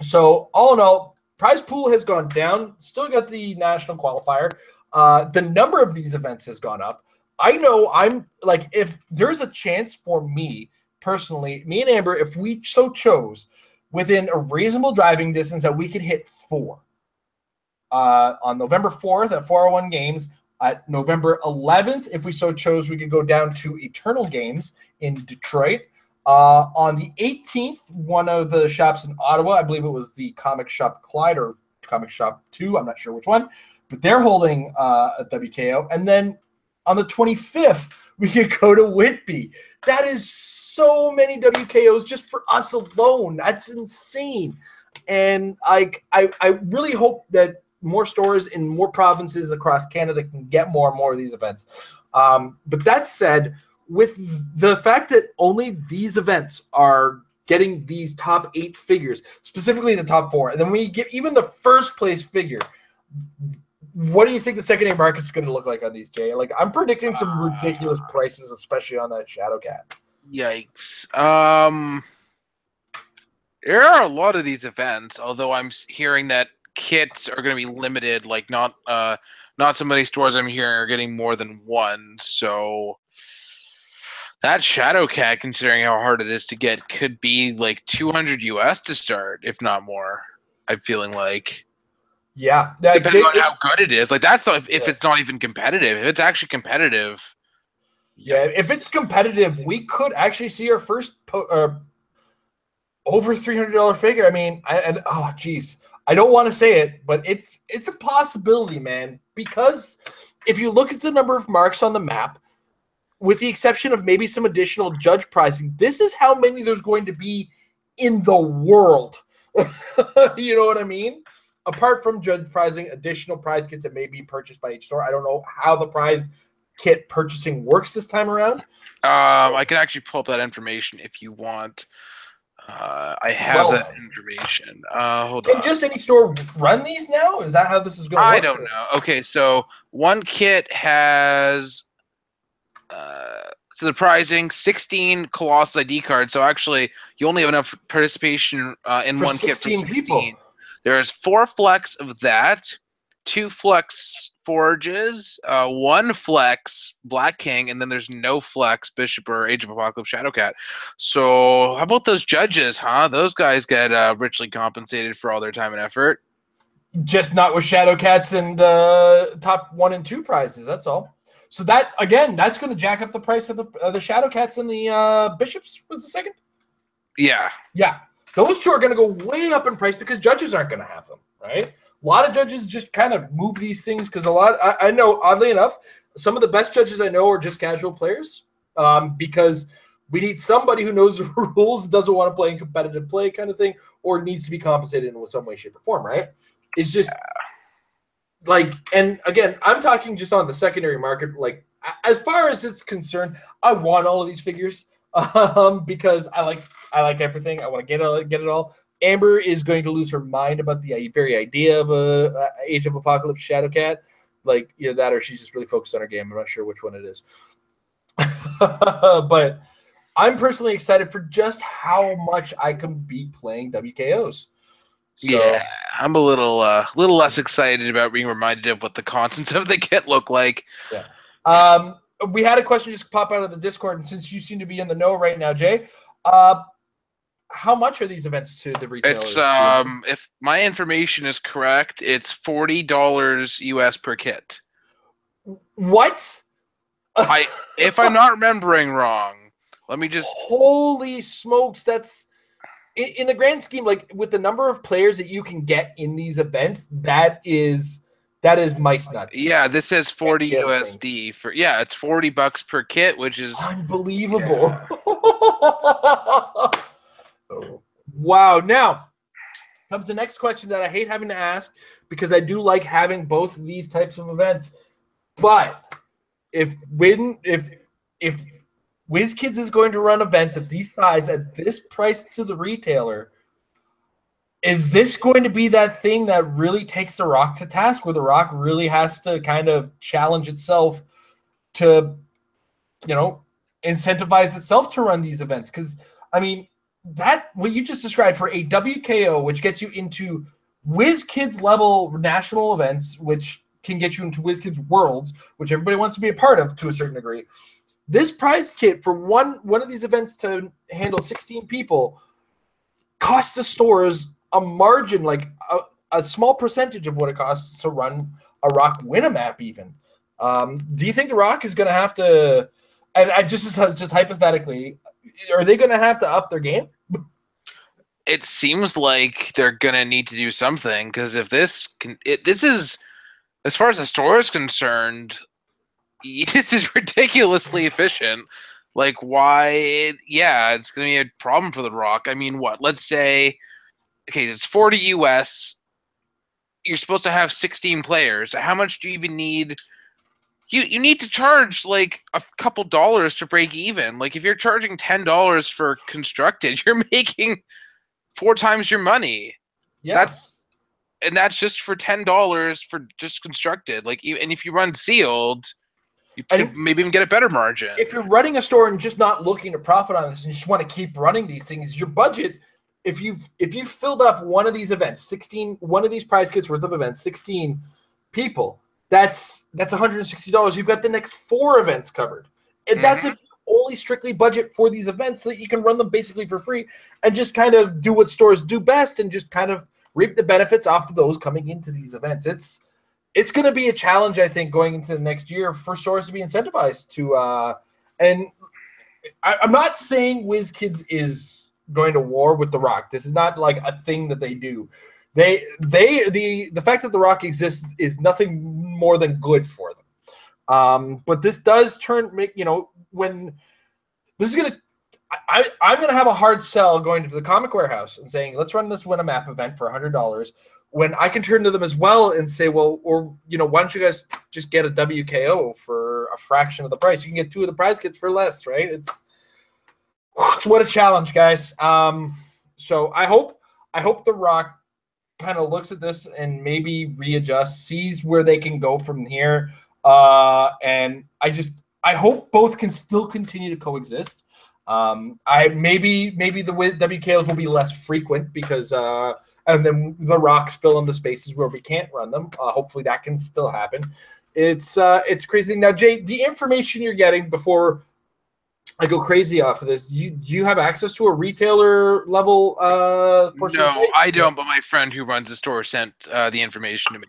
So all in all, prize pool has gone down. Still got the national qualifier. The number of these events has gone up. I know I'm like, if there's a chance for me personally, me and Amber, if we so chose, within a reasonable driving distance that we could hit 4 on November 4th at 401 Games. At November 11th, if we so chose, we could go down to Eternal Games in Detroit. On the 18th, one of the shops in Ottawa, I believe it was the Comic Shop Clyde or Comic Shop 2, I'm not sure which one, but they're holding a WKO. And then on the 25th, we could go to Whitby. That is so many WKOs just for us alone. That's insane. And I really hope that more stores in more provinces across Canada can get more and more of these events. But that said, with the fact that only these events are getting these top 8 figures, specifically the top 4, and then when you get even the first place figure, what do you think the secondary market is going to look like on these, Jay? Like, I'm predicting some ridiculous prices, especially on that Shadowcat. Yikes. There are a lot of these events, although I'm hearing that kits are going to be limited. Like, not so many stores I'm hearing are getting more than 1. So that Shadowcat, considering how hard it is to get, could be like $200 US to start, if not more. I'm feeling like. Yeah. Depending on how good it is. Like, that's if it's not even competitive. If it's actually competitive. Yeah, if it's competitive, we could actually see our first over $300 figure. I mean, oh, geez. I don't want to say it, but it's a possibility, man. Because if you look at the number of marks on the map, with the exception of maybe some additional judge pricing, this is how many there's going to be in the world. You know what I mean? Apart from judge pricing, additional prize kits that may be purchased by each store. I don't know how the prize kit purchasing works this time around. I can actually pull up that information if you want. I have that information. Hold on. Can just any store run these now? Is that how this is going to work? I don't know. Okay, so one kit has so the pricing 16 Colossus ID cards. So actually, you only have enough participation in for one kit for 16 people. There's 4 flex of that, 2 flex Forges, 1 flex Black King, and then there's no flex Bishop or Age of Apocalypse Shadowcat. So how about those judges, huh? Those guys get richly compensated for all their time and effort. Just not with Shadowcats and top 1 and 2 prizes, that's all. So that, again, that's going to jack up the price of the Shadowcats and the Bishops was the second? Yeah. Yeah. Those 2 are going to go way up in price because judges aren't going to have them, right? A lot of judges just kind of move these things because I know, oddly enough, some of the best judges I know are just casual players because we need somebody who knows the rules, doesn't want to play in competitive play kind of thing, or needs to be compensated in some way, shape, or form, right? It's just like, and again, I'm talking just on the secondary market. Like, as far as it's concerned, I want all of these figures because I like everything. I want to get it all. Amber is going to lose her mind about the very idea of a Age of Apocalypse Shadowcat. Like, you know, that or she's just really focused on her game. I'm not sure which one it is. But I'm personally excited for just how much I can be playing WKOs. So, yeah, I'm a little less excited about being reminded of what the contents of the kit look like. Yeah. we had a question just pop out of the Discord, and since you seem to be in the know right now, Jay, how much are these events to the retailers? It's if my information is correct, it's $40 US per kit. What? If I'm not remembering wrong, let me just. Holy smokes! That's in the grand scheme, like with the number of players that you can get in these events, that is mice nuts. Yeah, this says 40 USD for. Yeah, it's $40 per kit, which is unbelievable. Yeah. Wow. Now comes the next question that I hate having to ask because I do like having both of these types of events. But if WizKids is going to run events at these size at this price to the retailer, is this going to be that thing that really takes the Rock to task, where the Rock really has to kind of challenge itself to, incentivize itself to run these events? Because I mean, that what you just described for a WKO, which gets you into WizKids level national events, which can get you into WizKids Worlds, which everybody wants to be a part of to a certain degree. This prize kit for one of these events to handle 16 people costs the stores a margin, like a small percentage of what it costs to run a Rock win-a-map even. Do you think the Rock is going to have to, and I just hypothetically, are they going to have to up their game? It seems like they're going to need to do something, because if this is, as far as the store is concerned, this is ridiculously efficient. Like, why? Yeah, it's going to be a problem for the Rock. I mean, what? Let's say, okay, it's 40 US. You're supposed to have 16 players. How much do you even need? You need to charge like a couple dollars to break even. Like, if you're charging $10 for constructed, you're making 4 times your money. Yeah. That's just for $10 for just constructed. Like, and if you run sealed, you can maybe even get a better margin. If you're running a store and just not looking to profit on this and you just want to keep running these things, your budget, if you've filled up one of these events, one of these prize kits worth of events, 16 people, that's $160. You've got the next 4 events covered. And that's if you only strictly budget for these events, so that you can run them basically for free and just kind of do what stores do best and just kind of reap the benefits off of those coming into these events. It's going to be a challenge, I think, going into the next year for stores to be incentivized to and I'm not saying WizKids is going to war with the Rock. This is not like a thing that they do. The fact that the Rock exists is nothing more than good for them. But this does when this is going to, I'm going to have a hard sell going to the Comic Warehouse and saying, let's run this win a map event for $100, when I can turn to them as well and say, well, or, why don't you guys just get a WKO for a fraction of the price? You can get 2 of the prize kits for less, right? It's what a challenge, guys. So I hope the Rock kind of looks at this and maybe readjusts, sees where they can go from here. And I hope both can still continue to coexist. Maybe the WKOs will be less frequent because and then the Rocks fill in the spaces where we can't run them. Hopefully that can still happen. It's crazy. Now, Jay, the information you're getting before I go crazy off of this, do you have access to a retailer level portion? No, I don't, but my friend who runs the store sent the information to me.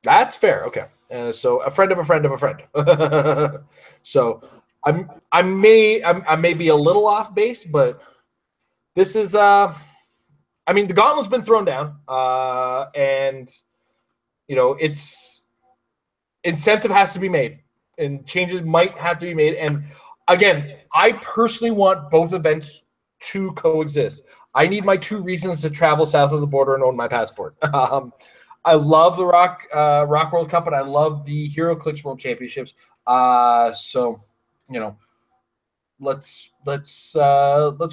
That's fair. Okay. So a friend of a friend of a friend. So I may be a little off base, but this is I mean, the gauntlet's been thrown down, and it's incentive has to be made, and changes might have to be made. And again, I personally want both events to coexist. I need my 2 reasons to travel south of the border and own my passport. I love the Rock World Cup, and I love the Heroclix World Championships. So, let's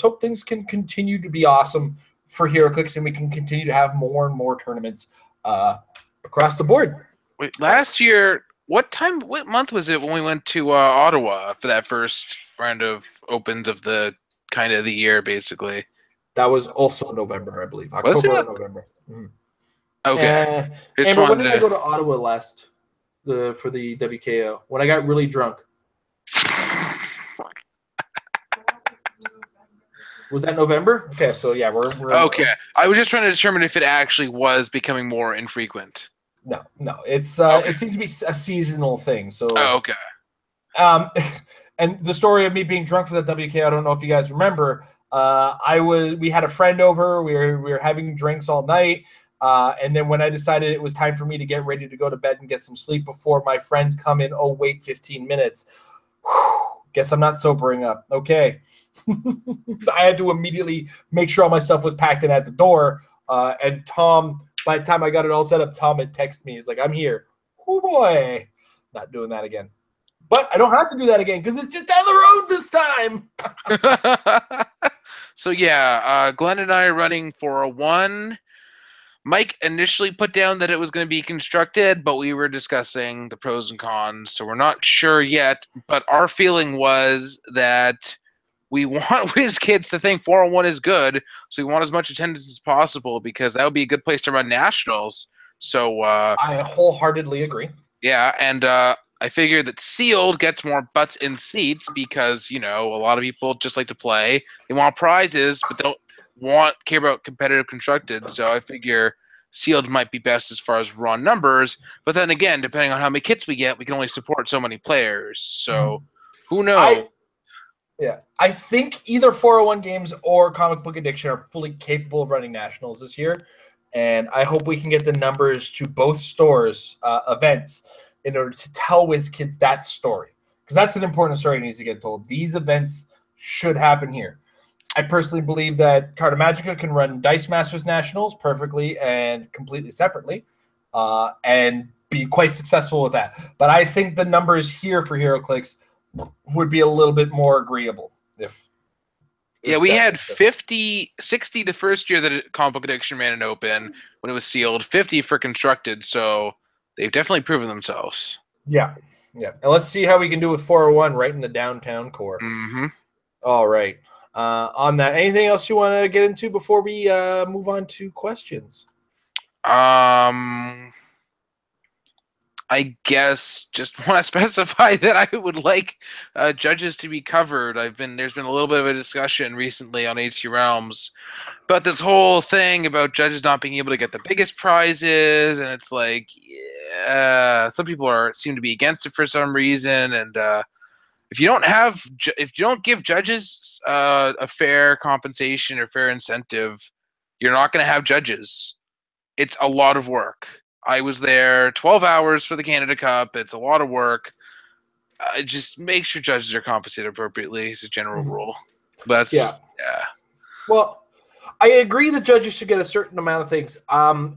hope things can continue to be awesome for Heroclix, and we can continue to have more and more tournaments across the board. Wait, last year, what month was it when we went to Ottawa for that first round of opens of the kind of the year, basically? That was also November, I believe. October or November. Mm-hmm. Okay. Amber, when did I go to Ottawa last for the WKO? When I got really drunk. Was that November? Okay, so yeah, we're Okay. I was just trying to determine if it actually was becoming more infrequent. no. It's Okay. it seems to be a seasonal thing. Oh, So okay. um, and the story of me being drunk for the WK, I don't know if you guys remember. We had a friend over. We were having drinks all night. And then when I decided it was time for me to get ready to go to bed and get some sleep before my friends come in, oh, wait 15 minutes. Whew, guess I'm not sobering up. Okay. I had to immediately make sure all my stuff was packed in at the door. And Tom, by the time I got it all set up, Tom had texted me. He's like, I'm here. Oh, boy. Not doing that again. But I don't have to do that again because it's just down the road this time. So yeah, Glenn and I are running 401. Mike initially put down that it was going to be constructed, but we were discussing the pros and cons, so we're not sure yet. But our feeling was that we want WizKids to think 401 is good, so we want as much attendance as possible because that would be a good place to run nationals. So I wholeheartedly agree. yeah, and I figure that sealed gets more butts in seats because, you know, a lot of people just like to play. They want prizes, but don't care about competitive constructed. So I figure sealed might be best as far as raw numbers. But then again, depending on how many kits we get, we can only support so many players. So who knows? I think either 401 Games or Comic Book Addiction are fully capable of running nationals this year. And I hope we can get the numbers to both stores' events in order to tell WizKids that story. Because that's an important story that needs to get told. These events should happen here. I personally believe that Carta Magica can run Dice Masters Nationals perfectly and completely separately and be quite successful with that. But I think the numbers here for Heroclix would be a little bit more agreeable if yeah, we had 50, 60 the first year that Comic Book Addiction ran an open when it was sealed, 50 for constructed. So they've definitely proven themselves. Yeah. And let's see how we can do with 401 right in the downtown core. Mm-hmm. All right. On that, anything else you want to get into before we move on to questions? I guess just want to specify that I would like judges to be covered. There's been a little bit of a discussion recently on HC Realms about this whole thing about judges not being able to get the biggest prizes, and it's like, yeah, some people seem to be against it for some reason, and if you don't give judges a fair compensation or fair incentive, you're not going to have judges. It's a lot of work. I was there 12 hours for the Canada Cup. It's a lot of work. Just make sure judges are compensated appropriately is a general rule. But yeah. Well, I agree that judges should get a certain amount of things.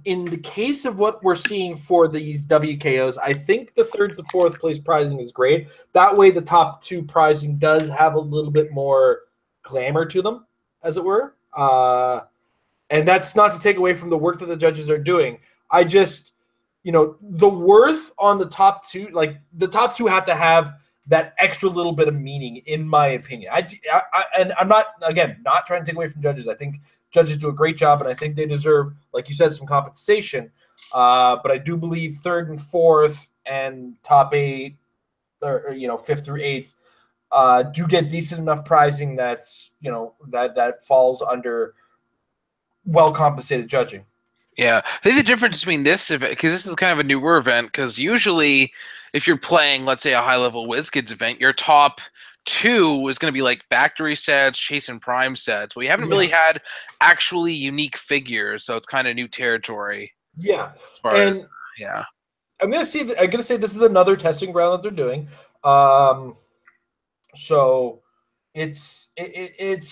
In the case of what we're seeing for these WKOs, I think the third to fourth place prizing is great. That way the top two prizing does have a little bit more glamour to them, as it were. And that's not to take away from the work that the judges are doing. I just, the worth on the top two, like the top two have to have that extra little bit of meaning, in my opinion. And I'm not trying to take away from judges. I think judges do a great job, and I think they deserve, like you said, some compensation. But I do believe third and fourth and top eight, or fifth through eighth, do get decent enough prizing that's that falls under well compensated judging. Yeah, I think the difference between this event, because this is kind of a newer event, because usually if you're playing, let's say, a high-level WizKids event, your top two is going to be like factory sets, Chase and Prime sets. We haven't really had actually unique figures, so it's kind of new territory. Yeah, I'm gonna say this is another testing ground that they're doing. So it's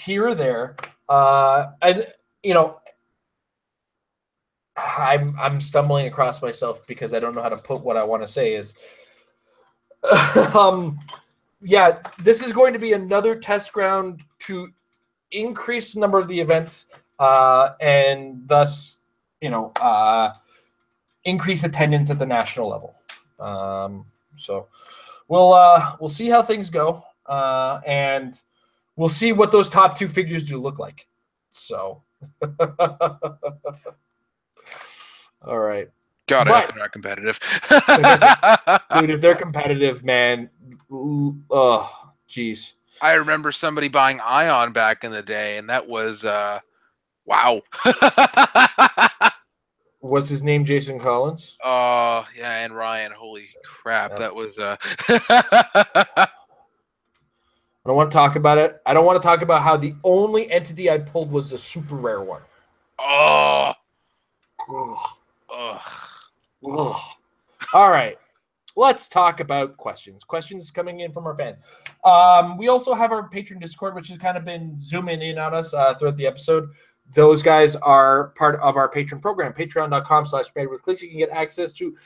here or there, and I'm stumbling across myself because I don't know how to put what I want to say is this is going to be another test ground to increase the number of the events and thus increase attendance at the national level. So we'll see how things go, and we'll see what those top two figures do look like. So all right. God, I hope But they're not competitive. dude, if they're competitive, man, oh, jeez. I remember somebody buying Ion back in the day, and that was wow. Was his name Jason Collins? Oh yeah, and Ryan. Holy crap, Yeah. that was I don't want to talk about it. I don't want to talk about how the only entity I pulled was the super rare one. oh. Ugh. Ugh. Ugh. All right. Let's talk about questions. Questions coming in from our fans. We also have our Patreon Discord, which has kind of been zooming in on us throughout the episode. Those guys are part of our Patreon program, patreon.com/marriedwithclicks. You can get access to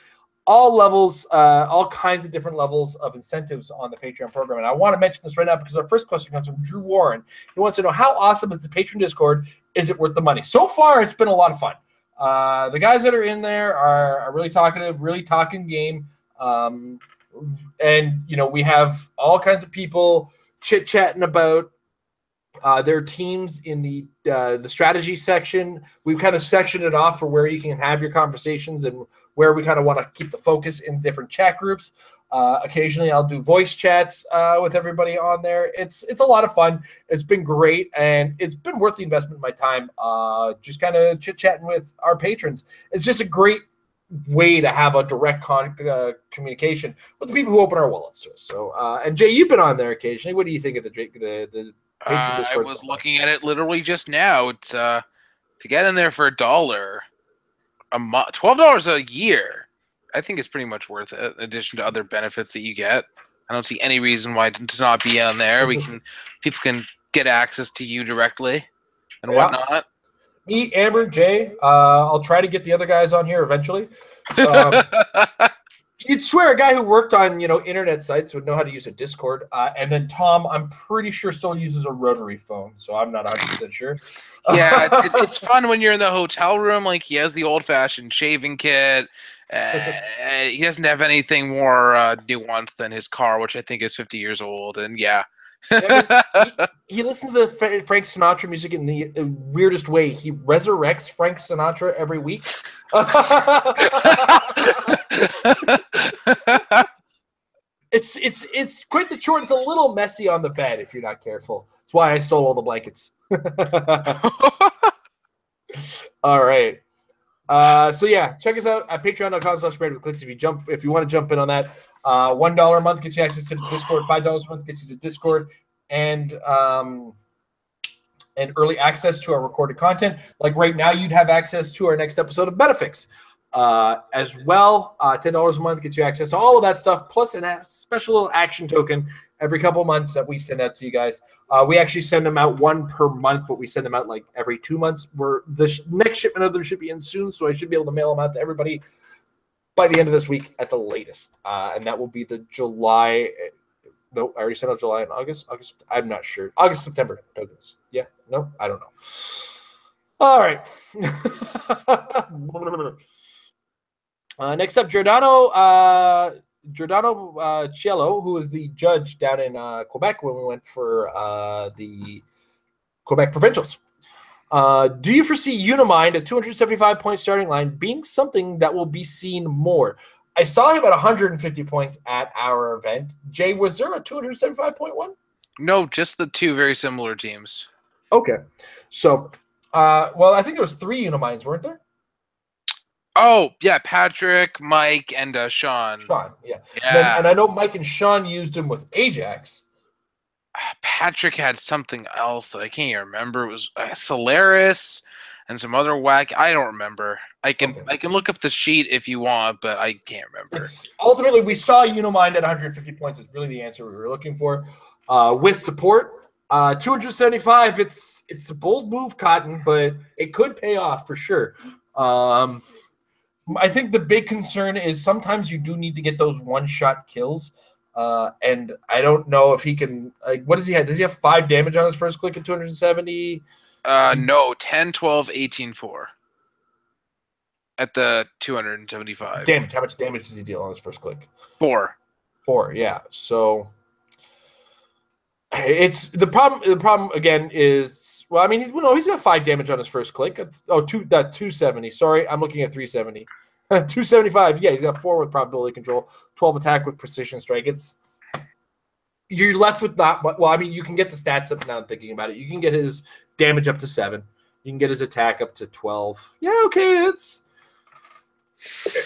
all levels, all kinds of different levels of incentives on the Patreon program. And I want to mention this right now because our first question comes from Drew Warren. He wants to know, how awesome is the Patreon Discord? Is it worth the money? So far, it's been a lot of fun. The guys that are in there are really talkative, really talking game. And, you know, we have all kinds of people chit-chatting about their teams in the strategy section. We've kind of sectioned it off for where you can have your conversations and where we kind of want to keep the focus in different chat groups. Occasionally, I'll do voice chats with everybody on there. It's a lot of fun. It's been great, and it's been worth the investment of my time. Just kind of chit-chatting with our patrons. It's just a great way to have a direct communication with the people who open our wallets to us. So, and Jay, you've been on there occasionally. What do you think of the Patreon I Discord? was looking at it literally just now. It's to get in there for $1 a month, $12 a year. I think it's pretty much worth it. In addition to other benefits that you get, I don't see any reason why to not be on there. People can get access to you directly and whatnot. Me, Amber, Jay. I'll try to get the other guys on here eventually. You'd swear a guy who worked on, you know, internet sites would know how to use a Discord. And then Tom, I'm pretty sure, still uses a rotary phone, so I'm not 100% sure. Yeah, it's fun when you're in the hotel room. Like, he has the old-fashioned shaving kit. He doesn't have anything more nuanced than his car, which I think is 50 years old. And yeah. He listens to Frank Sinatra music in the weirdest way. He resurrects Frank Sinatra every week. It's quite the chore. It's a little messy on the bed if you're not careful. That's why I stole all the blankets. All right. So yeah, check us out at patreon.com/marriedwithclicks if you want to jump in on that. $1 a month gets you access to the Discord. $5 a month gets you to Discord and early access to our recorded content. Like right now, you'd have access to our next episode of Metafix as well. $10 a month gets you access to all of that stuff, plus a special little action token every couple months that we send out to you guys. We actually send them out one per month, but we send them out like every 2 months. The next shipment of them should be in soon, so I should be able to mail them out to everybody by the end of this week at the latest. And that will be the July. No, I already sent out July and August. I'm not sure. August, September tokens. Yeah. No, I don't know. All right. Next up, Giordano Cielo, who is the judge down in Quebec when we went for the Quebec Provincials. Do you foresee Unimind at 275-point starting line being something that will be seen more? I saw him at 150 points at our event. Jay, was there a 275-point one? No, just the two very similar teams. Okay. So, well, I think there was 3 Uniminds, weren't there? Oh, yeah, Patrick, Mike, and Sean. Sean, yeah. Yeah. And I know Mike and Sean used him with Ajax. Patrick had something else that I can't even remember. It was Solaris and some other whack. I don't remember. I can look up the sheet if you want, but I can't remember. Ultimately, we saw Unimind at 150 points is really the answer we were looking for. With support, 275, it's a bold move, Cotton, but it could pay off for sure. I think the big concern is sometimes you do need to get those one-shot kills. And I don't know if he can. Like, what does he have? Does he have 5 damage on his first click at 270? No, 10, 12, 18, 4. At the 275. Damage. How much damage does he deal on his first click? 4. 4, yeah. So it's the problem. The problem again is, well, I mean, he's got 5 damage on his first click. 270. Sorry, I'm looking at 370. 275. Yeah, he's got 4 with probability control, 12 attack with precision strike. You're left with not – well, I mean, you can get the stats up now I'm thinking about it. You can get his damage up to 7. You can get his attack up to 12. Yeah, okay, it's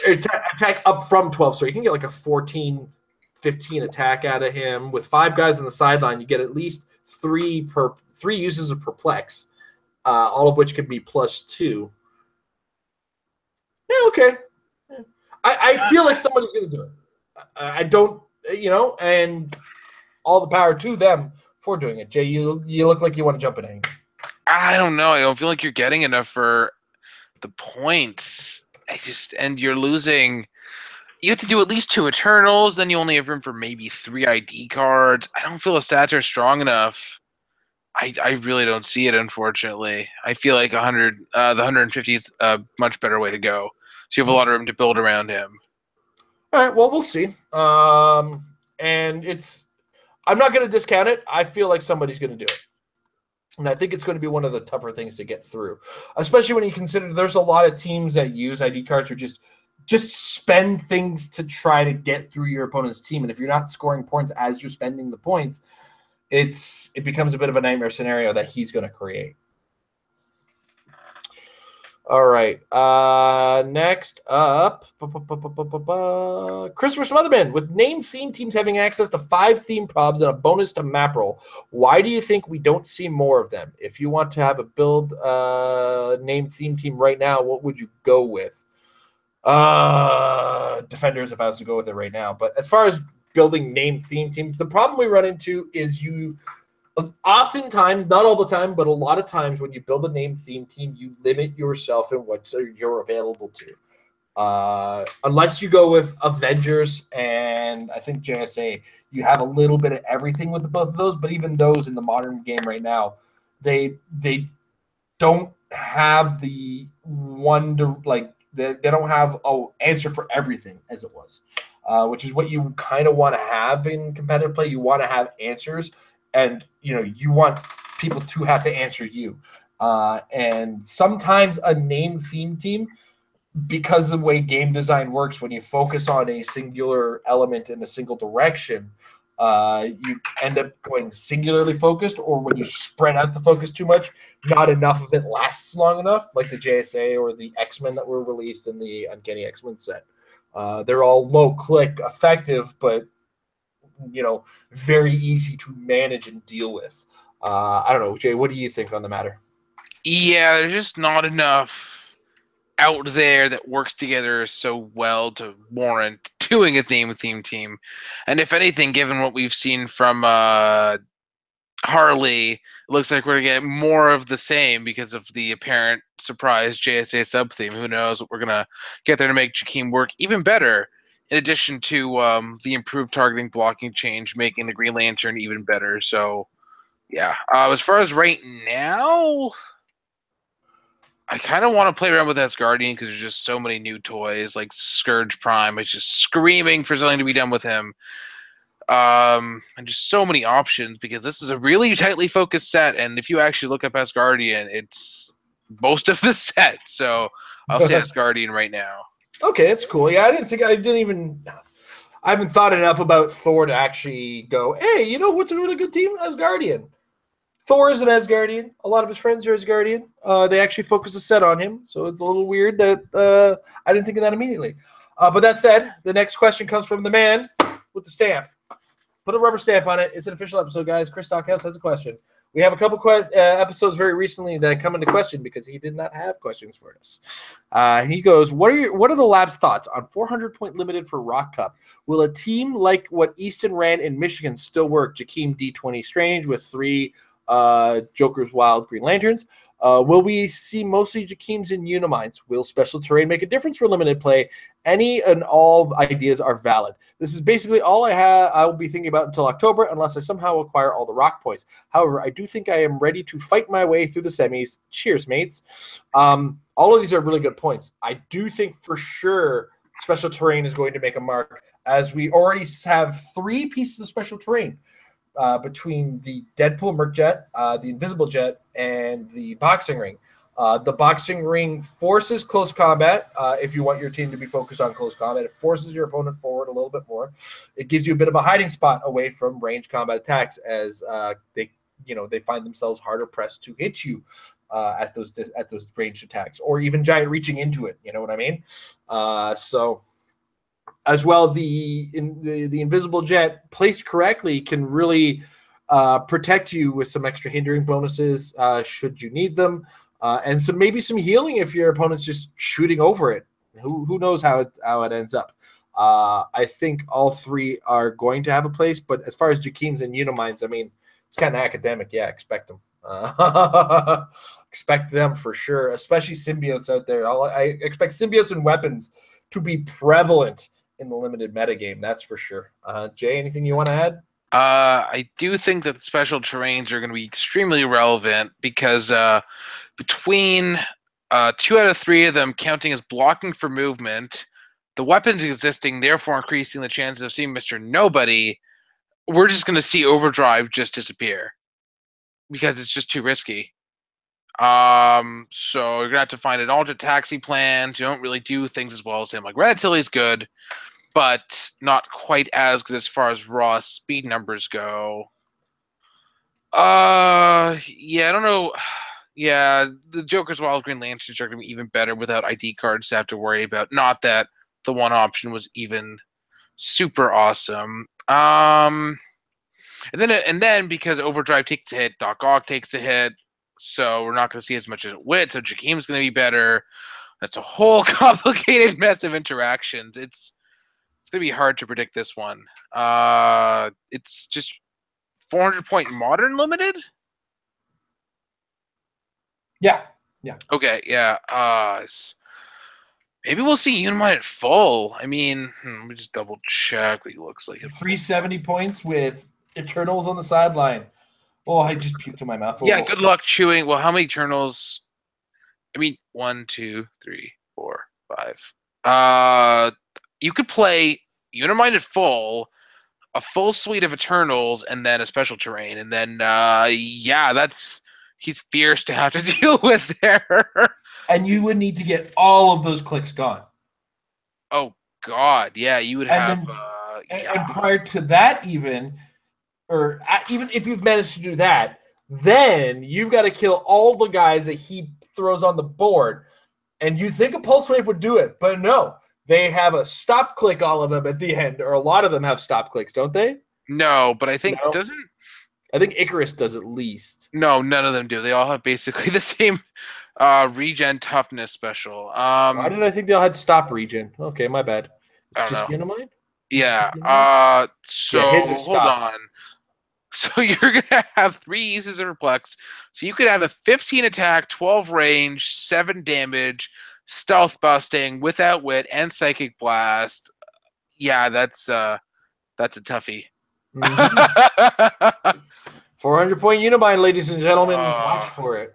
attack up from 12. So you can get like a 14, 15 attack out of him. With 5 guys on the sideline, you get at least 3 uses of perplex, all of which could be +2. Yeah, okay. I feel like somebody's going to do it. I don't, and all the power to them for doing it. Jay, you look like you want to jump in anything. I don't know. I don't feel like you're getting enough for the points. And you're losing. You have to do at least 2 Eternals, then you only have room for maybe 3 ID cards. I don't feel the stats are strong enough. I really don't see it, unfortunately. I feel like the 150 is a much better way to go. So you have a lot of room to build around him. All right, well, we'll see. And I'm not going to discount it. I feel like somebody's going to do it. And I think it's going to be one of the tougher things to get through, especially when you consider there's a lot of teams that use ID cards or just spend things to try to get through your opponent's team. And if you're not scoring points as you're spending the points, it becomes a bit of a nightmare scenario that he's going to create. All right. Next up, Christopher Smotherman. With named theme teams having access to 5 theme probs and a bonus to map roll, why do you think we don't see more of them? If you want to have a build named theme team right now, what would you go with? Defenders, if I was to go with it right now. But as far as building named theme teams, the problem we run into is oftentimes, not all the time, but a lot of times when you build a named theme team, you limit yourself in what you're available to. Unless you go with Avengers and I think JSA, you have a little bit of everything with both of those. But even those in the modern game right now, they don't have the one to like. They don't have answer for everything as it was, which is what you kind of want to have in competitive play. You want to have answers. And, you want people to have to answer you. And sometimes a name theme team, because of the way game design works, when you focus on a singular element in a single direction, you end up going singularly focused, or when you spread out the focus too much, not enough of it lasts long enough, like the JSA or the X-Men that were released in the Uncanny X-Men set. They're all low-click effective, but very easy to manage and deal with. I don't know, Jay, what do you think on the matter? Yeah, there's just not enough out there that works together so well to warrant doing a theme team. And if anything, given what we've seen from Harley, it looks like we're going to get more of the same because of the apparent surprise JSA sub-theme. Who knows what we're going to get there to make Jakeem work even better. In addition to the improved targeting blocking change, making the Green Lantern even better. So, yeah. As far as right now, I kind of want to play around with Asgardian because there's just so many new toys. Like Scourge Prime is just screaming for something to be done with him. And just so many options because this is a really tightly focused set. And if you actually look up Asgardian, it's most of the set. So I'll say Asgardian right now. Okay, that's cool. Yeah, I haven't thought enough about Thor to actually go, hey, you know what's a really good team? Asgardian. Thor is an Asgardian. A lot of his friends are Asgardian. They actually focus a set on him, so it's a little weird that I didn't think of that immediately. But that said, the next question comes from the man with the stamp. Put a rubber stamp on it. It's an official episode, guys. Chris Stockhouse has a question. We have a couple episodes very recently that come into question because he did not have questions for us. He goes, what are the lab's thoughts on 400-point limited for Rock Cup? Will a team like what Easton ran in Michigan still work? Jakeem D20 Strange with 3 Joker's Wild Green Lanterns. Will we see mostly Jakeems and Unimites? Will special terrain make a difference for limited play? Any and all ideas are valid. This is basically all I will be thinking about until October, unless I somehow acquire all the rock points. However, I do think I am ready to fight my way through the semis. Cheers, mates. All of these are really good points. I do think for sure special terrain is going to make a mark, as we already have 3 pieces of special terrain. Between the Deadpool Merc Jet, the Invisible Jet, and the Boxing Ring. The boxing ring forces close combat. If you want your team to be focused on close combat, it forces your opponent forward a little bit more. It gives you a bit of a hiding spot away from range combat attacks as they find themselves harder pressed to hit you at those ranged attacks, or even giant reaching into it. You know what I mean? So as well, the invisible jet placed correctly can really protect you with some extra hindering bonuses should you need them. And maybe some healing if your opponent's just shooting over it. Who knows how it ends up. I think all three are going to have a place, but as far as Jakeems and Unimind, I mean, it's kind of academic. Yeah, expect them. Expect them for sure, especially symbiotes out there. I expect symbiotes and weapons to be prevalent in the limited metagame, that's for sure. Jay, anything you want to add? I do think that the special terrains are going to be extremely relevant because between 2 out of 3 of them counting as blocking for movement, the weapons existing, therefore increasing the chances of seeing Mr. Nobody, we're just going to see Overdrive just disappear because it's just too risky. So you're going to have to find an alternate taxi plan. You don't really do things as well as him. Like Ratatouille's good, but not quite as good as far as raw speed numbers go. Yeah, I don't know. Yeah, the Joker's Wild Green Lanterns are going to be even better without ID cards to have to worry about. Not that the one option was even super awesome. And then because Overdrive takes a hit, Doc Ock takes a hit, so we're not going to see as much as Wit. So Jakeem's going to be better. That's a whole complicated mess of interactions. It's going to be hard to predict this one. It's just 400-point modern limited. Yeah. Okay. Yeah. Maybe we'll see Unimind at full. I mean, let me just double check what he looks like. 370 points with Eternals on the sideline. Oh, I just puked in my mouth. Yeah, good luck chewing. Well, how many Eternals? I mean, 1, 2, 3, 4, 5. You could play Unimind at full, a full suite of Eternals, and then a special terrain. And then, he's fierce to have to deal with there. And you would need to get all of those clicks gone. Oh, God. Yeah, you would have... And prior to that even if you've managed to do that, then you've got to kill all the guys that he throws on the board. And you think a Pulse Wave would do it, but no. They have a stop click, all of them at the end, or a lot of them have stop clicks, don't they? No, but I think I think Icarus does at least. No, none of them do. They all have basically the same regen toughness special. Why did I think they all had stop regen? Okay, my bad. It's just Unimind? Yeah. So hold on. So you're gonna have 3 uses of Heroclix. So you could have a 15 attack, 12 range, 7 damage, stealth busting without wit and psychic blast. Yeah, that's a toughie. Mm-hmm. 400-point Unimind, ladies and gentlemen. Watch for it.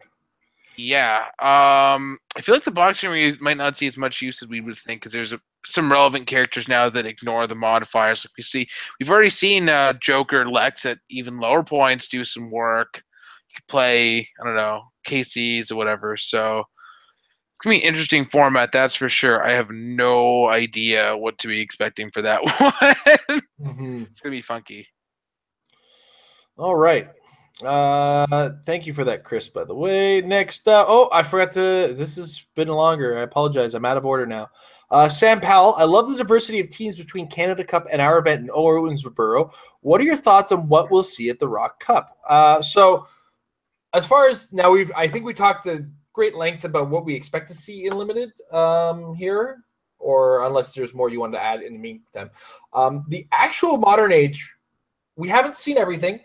Yeah. I feel like the boxing ring might not see as much use as we would think because there's some relevant characters now that ignore the modifiers. Like we've already seen Joker, Lex at even lower points do some work. You could play, I don't know, KCs or whatever. So it's going to be an interesting format, that's for sure. I have no idea what to be expecting for that one. Mm-hmm. It's going to be funky. All right. Thank you for that, Chris, by the way. Next up, I forgot to, this has been longer. I apologize. I'm out of order now. Sam Powell, I love the diversity of teams between Canada Cup and our event in Owensboro. What are your thoughts on what we'll see at the Rock Cup? So as far as now, I think we talked at great length about what we expect to see in Limited here, or unless there's more you want to add in the meantime. The actual Modern Age, we haven't seen everything.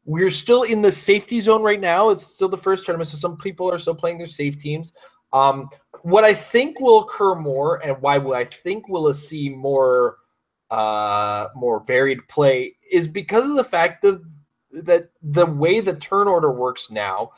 We're still in the safety zone right now. It's still the first tournament, so some people are still playing their safe teams. What I think will occur more, and why I think we'll see more varied play, is because of the fact that the way the turn order works now,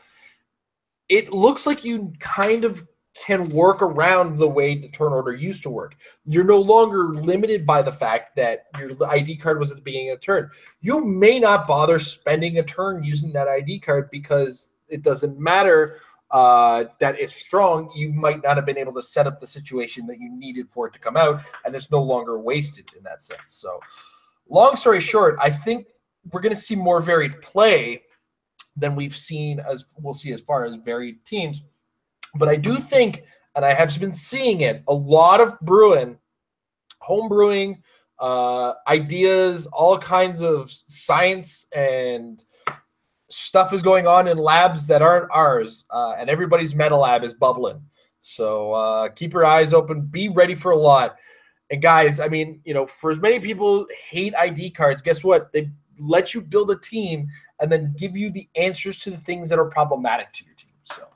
it looks like you kind of can work around the way the turn order used to work. You're no longer limited by the fact that your ID card was at the beginning of the turn. You may not bother spending a turn using that ID card because it doesn't matter that is strong, you might not have been able to set up the situation that you needed for it to come out, and it's no longer wasted in that sense. So, long story short, I think we're going to see more varied play than we've seen, as we'll see as far as varied teams. But I do think, and I have been seeing it, a lot of home brewing, ideas, all kinds of science and stuff is going on in labs that aren't ours, and everybody's meta lab is bubbling. So keep your eyes open, be ready for a lot. And guys, I mean, for as many people hate ID cards, guess what? They let you build a team and then give you the answers to the things that are problematic to your team. So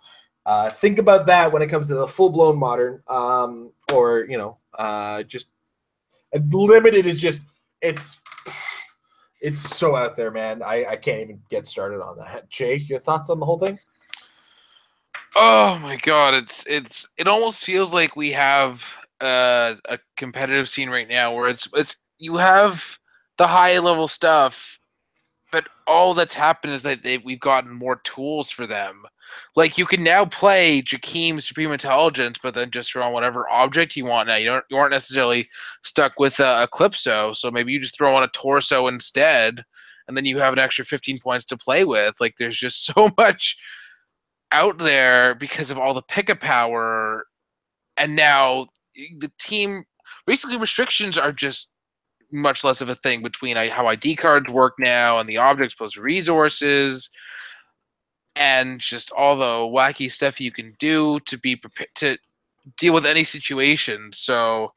think about that when it comes to the full-blown modern, or just limited is just it's so out there, man. I can't even get started on that. Jay, your thoughts on the whole thing? Oh my god, it almost feels like we have a competitive scene right now where it's you have the high level stuff, but all that's happened is that we've gotten more tools for them. Like, you can now play Jakeem Supreme Intelligence, but then just throw on whatever object you want now. You aren't necessarily stuck with Eclipso, so maybe you just throw on a Torso instead, and then you have an extra 15 points to play with. Like, there's just so much out there because of all the pickup power, and now the team basically restrictions are just much less of a thing between how ID cards work now and the objects plus resources and just all the wacky stuff you can do to be prepared to deal with any situation. So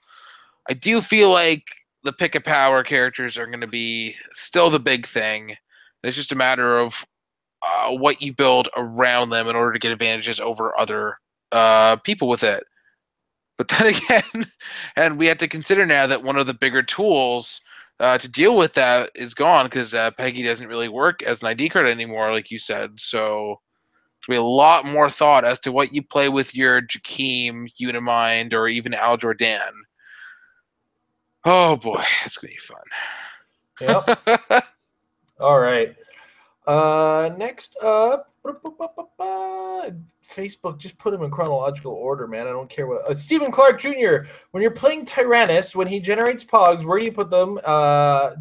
I do feel like the pick a power characters are going to be still the big thing. It's just a matter of what you build around them in order to get advantages over other people with it. But then again, and we have to consider now that one of the bigger tools to deal with that is gone because Peggy doesn't really work as an ID card anymore, like you said. So there's going to be a lot more thought as to what you play with your Jakeem, Unimind, or even Al Jordan. Oh boy, it's going to be fun. Yep. All right. Next up, Facebook, just put him in chronological order, man. I don't care what. Stephen Clark Jr., when you're playing Tyrannus, when he generates pogs, where do you put them?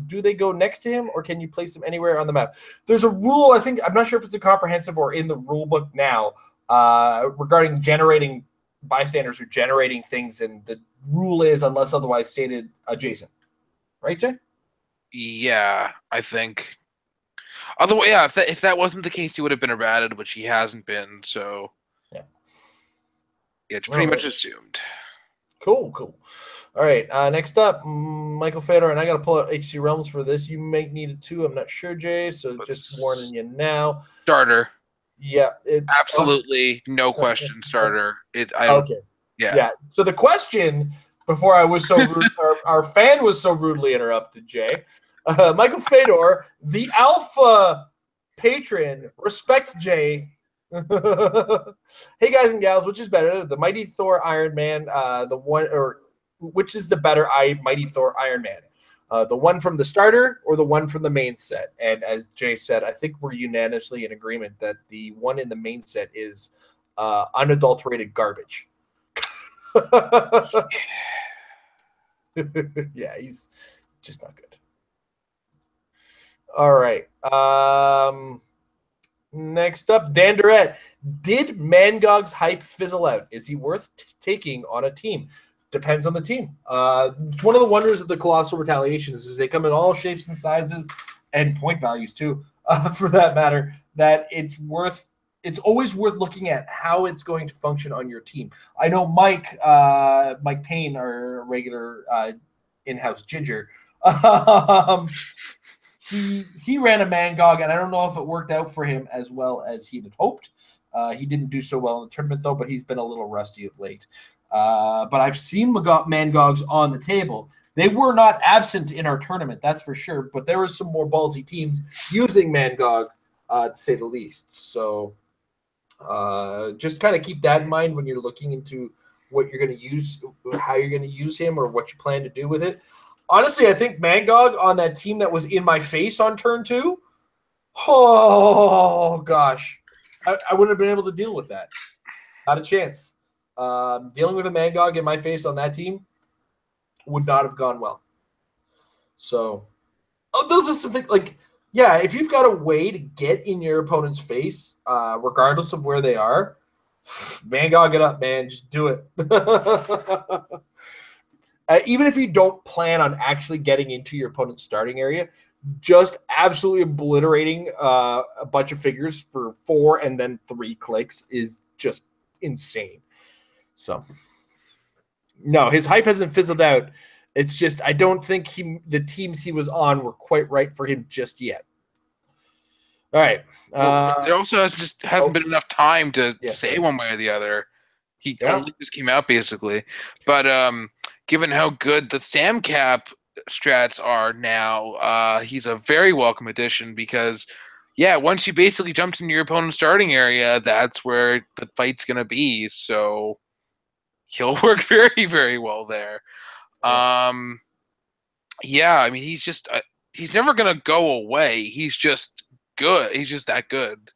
Do they go next to him, or can you place them anywhere on the map? There's a rule, I think, I'm not sure if it's a comprehensive or in the rule book now, regarding generating bystanders or generating things, and the rule is, unless otherwise stated, adjacent. Right, Jay? Yeah, I think. Otherwise, yeah, if that wasn't the case, he would have been errated, which he hasn't been. So, yeah, it's pretty much assumed. Cool. All right, next up, Michael Fedor, and I got to pull out HC Realms for this. You may need it too. I'm not sure, Jay, so just warning you now. Starter. Yeah. Absolutely, no question, starter. Okay. Yeah. So the question, before I was so rude, our fan was so rudely interrupted, Jay. Michael Fedor, the alpha patron, respect Jay. Hey guys and gals, which is better, the Mighty Thor Iron Man, which is the better Mighty Thor Iron Man, the one from the starter or the one from the main set? And as Jay said, I think we're unanimously in agreement that the one in the main set is unadulterated garbage. Yeah, he's just not good. All right. Next up, Dan Durrett. Did Mangog's hype fizzle out? Is he worth taking on a team? Depends on the team. One of the wonders of the Colossal Retaliations is they come in all shapes and sizes and point values too, for that matter, that it's always worth looking at how it's going to function on your team. I know Mike Payne, our regular in-house ginger, he ran a Mangog, and I don't know if it worked out for him as well as he had hoped. He didn't do so well in the tournament, though, but he's been a little rusty of late. But I've seen Mangogs on the table. They were not absent in our tournament, that's for sure, but there were some more ballsy teams using Mangog, to say the least. So just kind of keep that in mind when you're looking into what you're going to use, how you're going to use him, or what you plan to do with it. Honestly, I think Mangog on that team that was in my face on turn 2, oh, gosh. I wouldn't have been able to deal with that. Not a chance. Dealing with a Mangog in my face on that team would not have gone well. So, those are some things like, yeah, if you've got a way to get in your opponent's face, regardless of where they are, Mangog it up, man. Just do it. Even if you don't plan on actually getting into your opponent's starting area, just absolutely obliterating a bunch of figures for 4 and then 3 clicks is just insane. So, no, his hype hasn't fizzled out. It's just I don't think the teams he was on were quite right for him just yet. All right. There also hasn't been enough time to say one way or the other. He only just came out, basically. But given how good the Sam Cap strats are now, he's a very welcome addition because, once you basically jumped into your opponent's starting area, that's where the fight's going to be. So he'll work very, very well there. I mean, he's never going to go away. He's just good. He's just that good.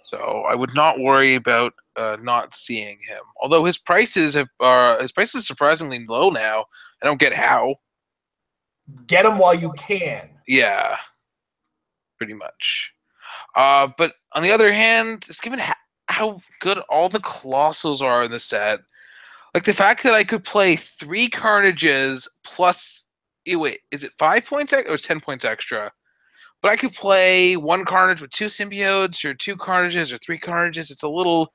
So I would not worry about not seeing him. Although his prices are surprisingly low now. I don't get how. Get him while you can. Yeah, pretty much. But on the other hand, just given how good all the Colossals are in the set, like the fact that I could play 3 Carnages plus, wait, is it 5 points or 10 points extra? But I could play 1 Carnage with 2 Symbiotes, or 2 Carnages, or 3 Carnages. It's a little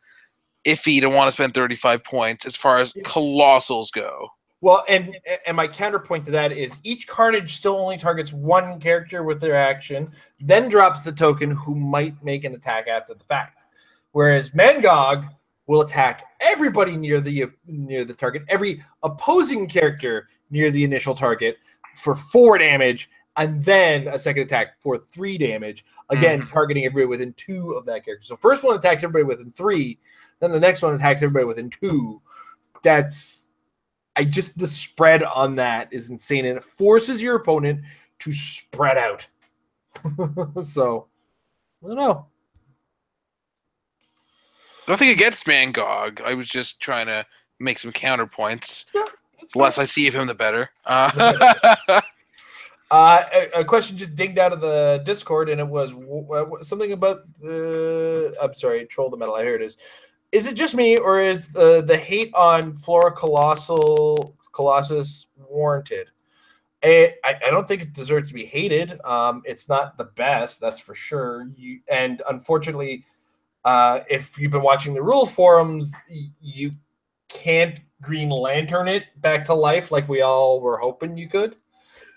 iffy to want to spend 35 points as far as Colossals go. Well, and my counterpoint to that is each Carnage still only targets 1 character with their action, then drops the token who might make an attack after the fact. Whereas Mangog will attack everybody near the target, every opposing character near the initial target for 4 damage, and then a second attack for 3 damage, again, targeting everybody within 2 of that character. So first one attacks everybody within 3, then the next one attacks everybody within 2. The spread on that is insane, and it forces your opponent to spread out. So, I don't know. Nothing against Mangog. I was just trying to make some counterpoints. Yeah, the less I see of him, the better. A question just dinged out of the Discord, and it was something about I'm sorry, Troll the Metal. Here it is. Is it just me, or is the hate on Flora Colossus warranted? I don't think it deserves to be hated. It's not the best, that's for sure. And unfortunately, if you've been watching the rules forums, you can't Green Lantern it back to life like we all were hoping you could.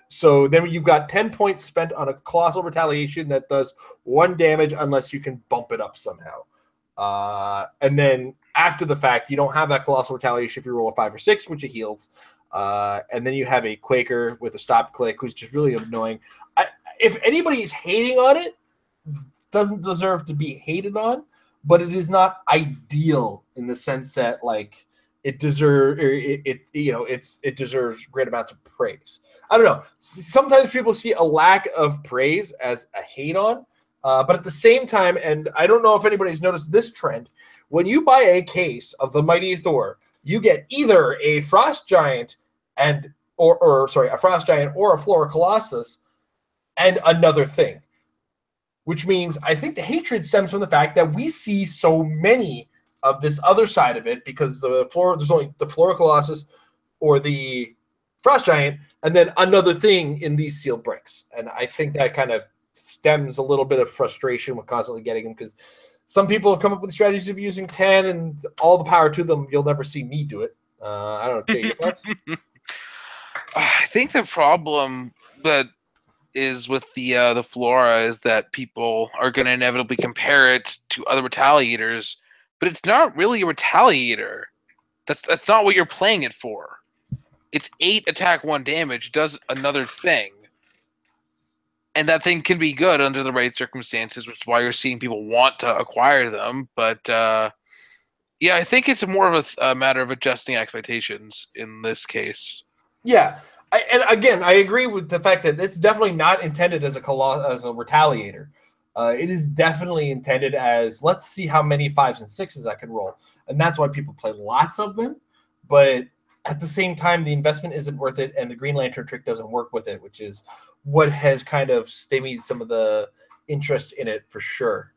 So then you've got 10 points spent on a Colossal Retaliation that does 1 damage unless you can bump it up somehow. And then after the fact, you don't have that Colossal Retaliation if you roll a 5 or 6, which it heals. And then you have a Quaker with a stop click, who's just really annoying. If anybody's hating on it, doesn't deserve to be hated on, but it is not ideal in the sense that like it deserves great amounts of praise. I don't know. Sometimes people see a lack of praise as a hate on. But at the same time, and I don't know if anybody's noticed this trend, when you buy a case of the Mighty Thor, you get either a Frost Giant or a Frost Giant or a Flora Colossus and another thing. Which means I think the hatred stems from the fact that we see so many of this other side of it because there's only the Flora Colossus or the Frost Giant and then another thing in these sealed bricks. And I think that kind of stems a little bit of frustration with constantly getting them because some people have come up with strategies of using 10 and all the power to them. You'll never see me do it. I don't know. Jay, your thoughts? I think the problem that is with the Flora is that people are going to inevitably compare it to other Retaliators, but it's not really a Retaliator. That's not what you're playing it for. It's 8 attack, 1 damage, does another thing. And that thing can be good under the right circumstances, which is why you're seeing people want to acquire them. But, I think it's more of a matter of adjusting expectations in this case. Yeah. And again, I agree with the fact that it's definitely not intended as a Retaliator. It is definitely intended as, let's see how many 5s and 6s I can roll. And that's why people play lots of them. But at the same time, the investment isn't worth it, and the Green Lantern trick doesn't work with it, which is what has kind of stymied some of the interest in it for sure.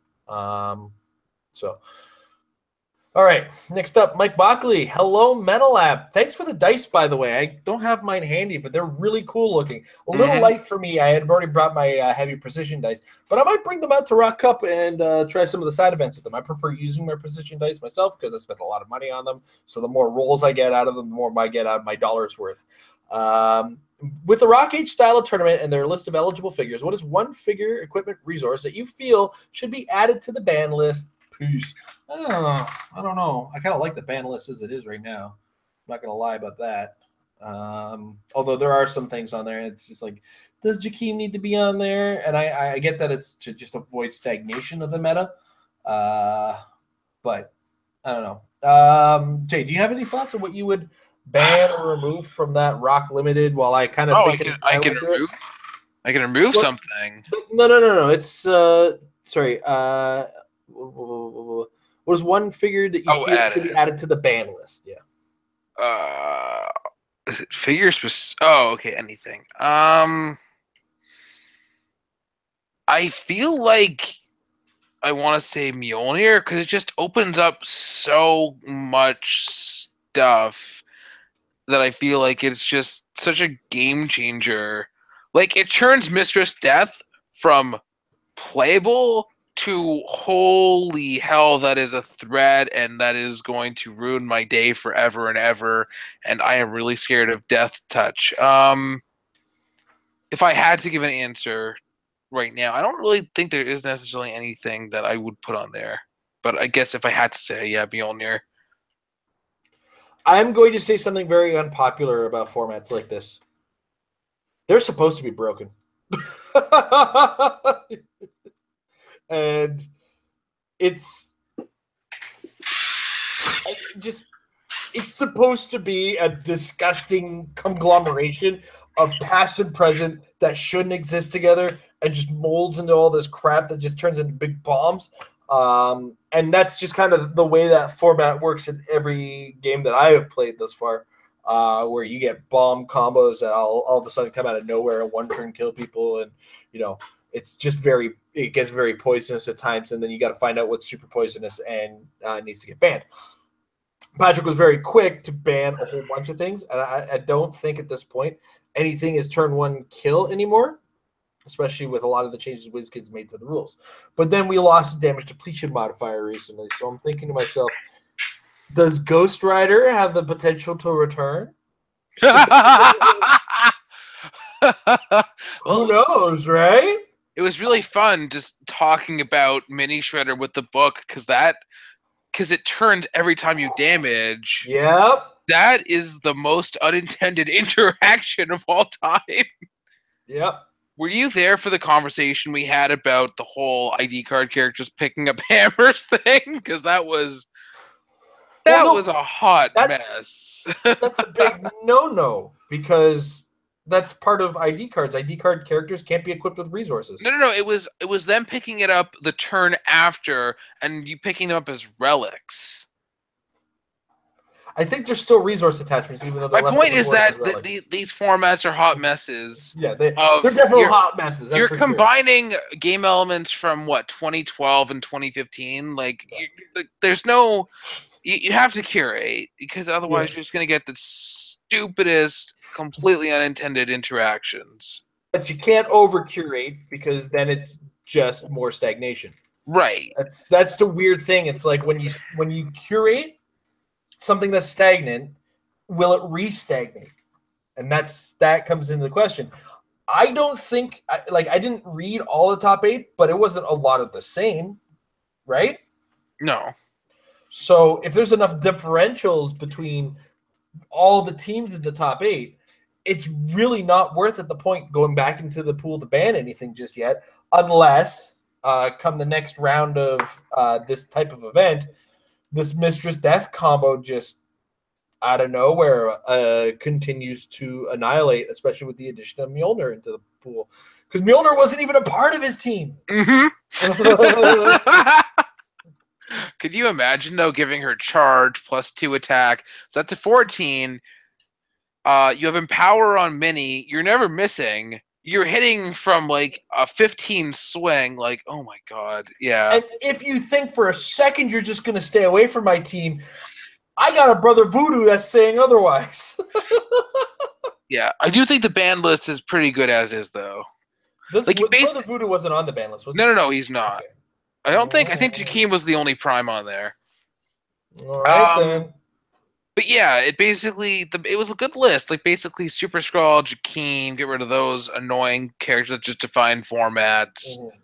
All right, next up, Mike Bockley. Hello, Metal Lab. Thanks for the dice, by the way. I don't have mine handy, but they're really cool looking. A little light for me. I had already brought my heavy precision dice, but I might bring them out to Rock Cup and try some of the side events with them. I prefer using my precision dice myself because I spent a lot of money on them. So the more rolls I get out of them, the more I get out of my dollar's worth. With the Rock Age style of tournament and their list of eligible figures, what is one figure equipment resource that you feel should be added to the ban list? Peace. I don't know. I kind of like the ban list as it is right now. I'm not going to lie about that. Although there are some things on there. It's just like, does Jakeem need to be on there? And I get that it's to just avoid stagnation of the meta. But I don't know. Jay, do you have any thoughts on what you would ban or remove from that Rock Limited while I kind of think I can remove something. No. It's sorry. What is one figure that you feel should be added to the ban list? Yeah. Figures. Oh, okay. Anything. I feel like I want to say Mjolnir because it just opens up so much stuff that I feel like it's just such a game changer. Like, it turns Mistress Death from playable to holy hell, that is a threat, and that is going to ruin my day forever and ever, and I am really scared of Death Touch. If I had to give an answer right now, I don't really think there is necessarily anything that I would put on there. But I guess if I had to say, yeah, Mjolnir. I'm going to say something very unpopular about formats like this. They're supposed to be broken. And it's supposed to be a disgusting conglomeration of past and present that shouldn't exist together and just molds into all this crap that just turns into big bombs. And that's just kind of the way that format works in every game that I have played thus far, where you get bomb combos that all of a sudden come out of nowhere and one turn kill people. And, it's just it gets very poisonous at times. And then you got to find out what's super poisonous and needs to get banned. Patrick was very quick to ban a whole bunch of things. And I don't think at this point anything is turn one kill anymore, especially with a lot of the changes WizKids made to the rules. But then we lost the damage depletion modifier recently. So I'm thinking to myself, does Ghost Rider have the potential to return? Who knows, right? It was really fun just talking about Mini Shredder with the book because it turns every time you damage. Yep. That is the most unintended interaction of all time. Yep. Were you there for the conversation we had about the whole ID card characters picking up hammers thing? Because that was a hot mess. That's a big no-no because that's part of ID cards. ID card characters can't be equipped with resources. No. It was them picking it up the turn after and you picking them up as relics. I think there's still resource attachments, even though my point is that these formats are hot messes. Yeah, they're definitely hot messes. You're combining game elements from 2012 and 2015. There's no. You have to curate because otherwise you're just going to get the stupidest, completely unintended interactions. But you can't over-curate because then it's just more stagnation. Right. That's the weird thing. It's like when you curate something that's stagnant, will it re-stagnate? And that comes into the question. I don't think I didn't read all the top 8, but it wasn't a lot of the same, right? No. So if there's enough differentials between all the teams in the top 8, it's really not worth at the point going back into the pool to ban anything just yet, unless come the next round of this type of event, this Mistress Death combo just out of nowhere continues to annihilate, especially with the addition of Mjolnir into the pool. Because Mjolnir wasn't even a part of his team. Mm-hmm. Could you imagine, though, giving her charge plus 2 attack? So that's a 14. You have Empower on Mini. You're never missing. You're hitting from like a 15 swing. Like, oh my god. Yeah. And if you think for a second you're just going to stay away from my team, I got a brother Voodoo that's saying otherwise. Yeah. I do think the ban list is pretty good as is, though. Brother Voodoo wasn't on the ban list, was he? No, he's not. Okay. I don't think. I think Jakeem was the only prime on there. All right, then. But yeah, it was a good list. Like basically Super Skrull, Jakeem, get rid of those annoying characters that just define formats. Mm-hmm.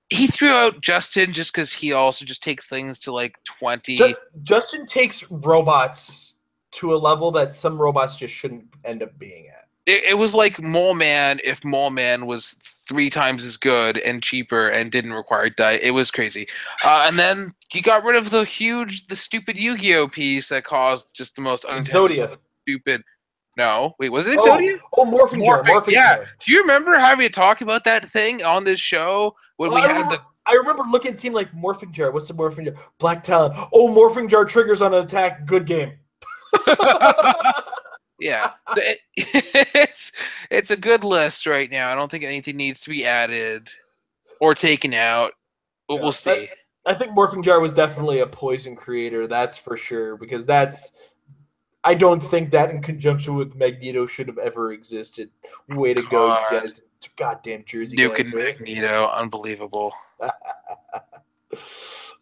He threw out Justin just because he also just takes things to like 20. Justin takes robots to a level that some robots just shouldn't end up being at. It was like Mole Man if Mole Man was 3 times as good and cheaper and didn't require die. It was crazy. And then he got rid of the stupid Yu-Gi-Oh piece that caused just the most Exodia. Stupid. No, wait, was it Exodia? Oh, Morphing Jar. Yeah. Do you remember having to talk about that thing on this show when I remember looking at a team like Morphing Jar. What's the Morphing Jar? Black Talon. Oh, Morphing Jar triggers on an attack. Good game. Yeah, it's a good list right now. I don't think anything needs to be added or taken out, but we'll see. I think Morphing Jar was definitely a poison creator, that's for sure, because I don't think that in conjunction with Magneto should have ever existed. Way to go, you guys. Goddamn Jersey Nuke guys, and right? Magneto, unbelievable.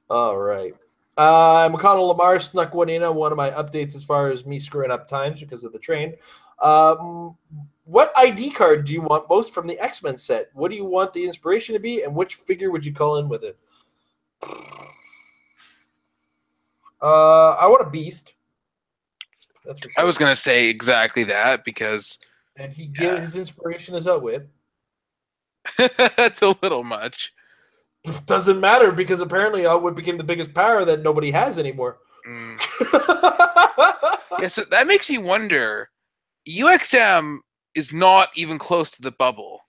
All right. McConnell Lamar snuck one in on one of my updates as far as me screwing up times because of the train. What ID card do you want most from the X-Men set? What do you want the inspiration to be, and which figure would you call in with it? I want a Beast. That's for sure. I was going to say exactly that because... And his inspiration is Outwit. That's a little much. Doesn't matter because apparently Outwit became the biggest power that nobody has anymore. Yeah, so that makes me wonder. UXM is not even close to the bubble,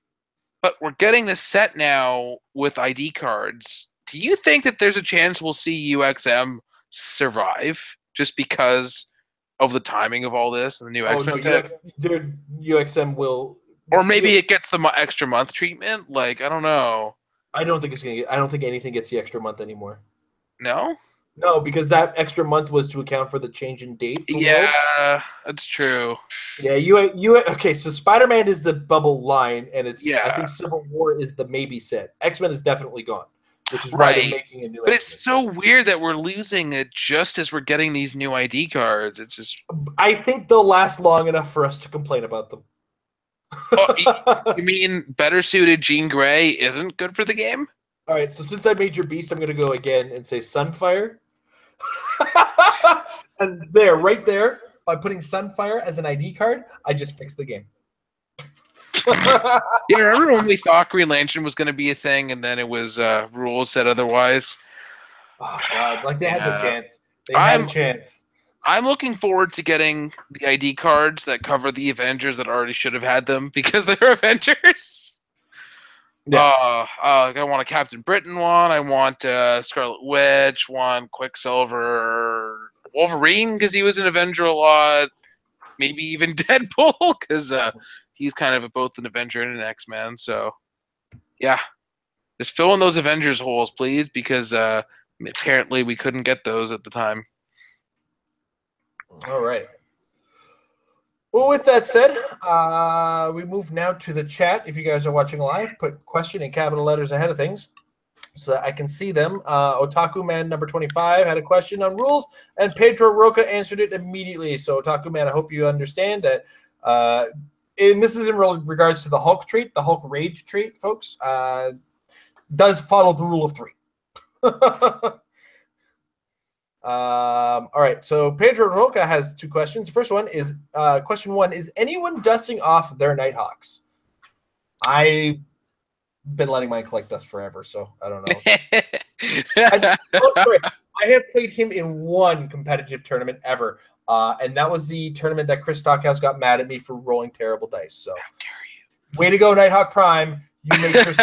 but we're getting this set now with ID cards. Do you think that there's a chance we'll see UXM survive just because of the timing of all this and the new X-Men set? UXM will, or maybe it gets the extra month treatment. Like I don't know. I don't think I don't think anything gets the extra month anymore. No? No, because that extra month was to account for the change in date. Yeah, that's true. Yeah, okay, so Spider-Man is the bubble line, and I think Civil War is the maybe set. X-Men is definitely gone, which is why they're making a new But X-Men it's so weird that we're losing it just as we're getting these new ID cards. It's just... I think they'll last long enough for us to complain about them. Oh, you mean better suited Jean Grey isn't good for the game? All right, so since I made your Beast, I'm going to go again and say Sunfire. And right there, by putting Sunfire as an ID card, I just fixed the game. Yeah, remember when we thought Green Lantern was going to be a thing, and then it was rules said otherwise? Oh, God, like they had the chance. They had a chance. I'm looking forward to getting the ID cards that cover the Avengers that already should have had them because they're Avengers. Yeah. I want a Captain Britain one. I want Scarlet Witch one, Quicksilver, Wolverine because he was an Avenger a lot. Maybe even Deadpool because he's kind of both an Avenger and an X-Man. So, yeah. Just fill in those Avengers holes, please, because apparently we couldn't get those at the time. All right. Well, with that said, we move now to the chat. If you guys are watching live, put question in capital letters ahead of things so that I can see them. Otaku Man number 25 had a question on rules, and Pedro Roca answered it immediately. So, Otaku Man, I hope you understand that. And this is in regards to the Hulk trait, the Hulk Rage trait, folks. Does follow the rule of 3. All right, so Pedro Roca has 2 questions. The first one is question 1: is anyone dusting off their Nighthawks? I've been letting mine collect dust forever, so I don't know. I have played him in one competitive tournament ever, and that was the tournament that Chris Stockhouse got mad at me for rolling terrible dice. So, how dare you? Way to go, Nighthawk Prime! You made Chris.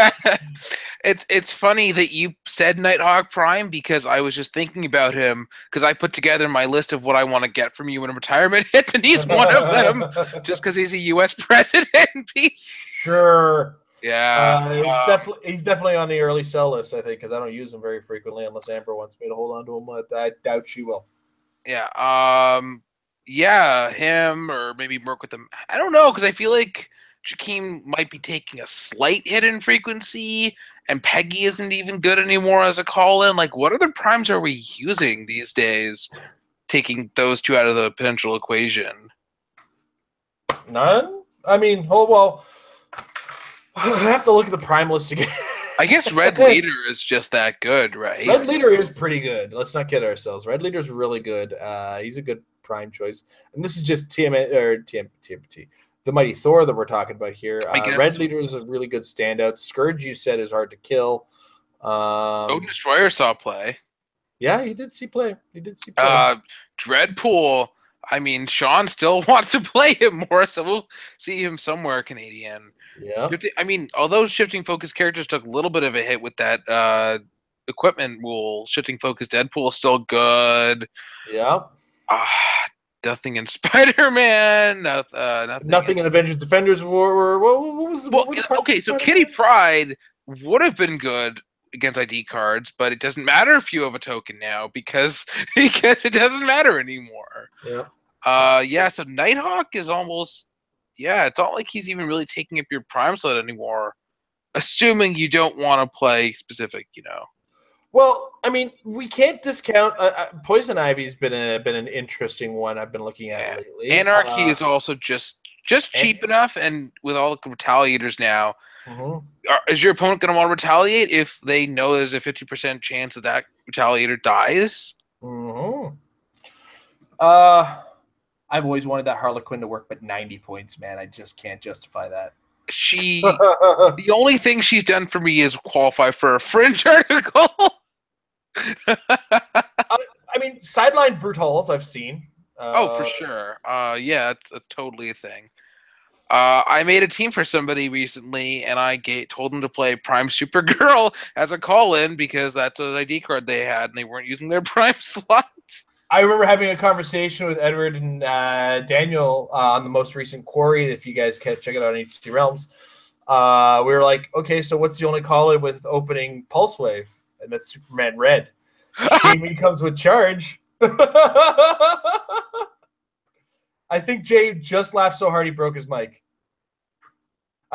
It's funny that you said Nighthawk Prime because I was just thinking about him because I put together my list of what I want to get from you when retirement hits, and he's one of them just because he's a U.S. president piece. Sure. Yeah. He's definitely on the early sell list, I think, because I don't use him very frequently unless Amber wants me to hold on to him. But I doubt she will. Yeah. Yeah, him or maybe work with him. I don't know because I feel like Jakeem might be taking a slight hit in frequency, and Peggy isn't even good anymore as a call-in. Like, what other primes are we using these days? Taking those two out of the potential equation. None. I mean, well, I have to look at the prime list again. I guess Red Leader is just that good, right? Red Leader is pretty good. Let's not kid ourselves. Red Leader is really good. He's a good prime choice. And this is just TMT. The Mighty Thor that we're talking about here. Red Leader is a really good standout. Scourge, you said, is hard to kill. Odin Destroyer saw play. Yeah, he did see play. Dreadpool. I mean, Sean still wants to play him more, so we'll see him somewhere Canadian. Yeah. I mean, although shifting focus characters took a little bit of a hit with that equipment rule, shifting focus Deadpool is still good. Yeah. Nothing in Spider-Man. Nothing in Avengers Defenders War. Okay, so Kitty Pryde would have been good against ID cards, but it doesn't matter if you have a token now because it doesn't matter anymore. Yeah. So Nighthawk is almost it's not like he's even really taking up your prime slot anymore. Assuming you don't want to play specific, Well, I mean, we can't discount Poison Ivy's been an interesting one I've been looking at lately. Anarchy is also just cheap enough, and with all the retaliators now, is your opponent going to want to retaliate if they know there's a 50% chance that retaliator dies? I've always wanted that Harlequin to work, but 90 points, man, I just can't justify that. The only thing she's done for me is qualify for a Fringe article. I mean, sideline brutals I've seen. For sure. It's totally a thing. I made a team for somebody recently, and I told them to play Prime Supergirl as a call-in because that's an ID card they had, and they weren't using their Prime slot. I remember having a conversation with Edward and Daniel on the most recent Quarry. If you guys can check it out on HC Realms, we were like, okay, so what's the only call-in with opening Pulse Wave? And that's Superman Red. He comes with Charge. I think Jay just laughed so hard he broke his mic.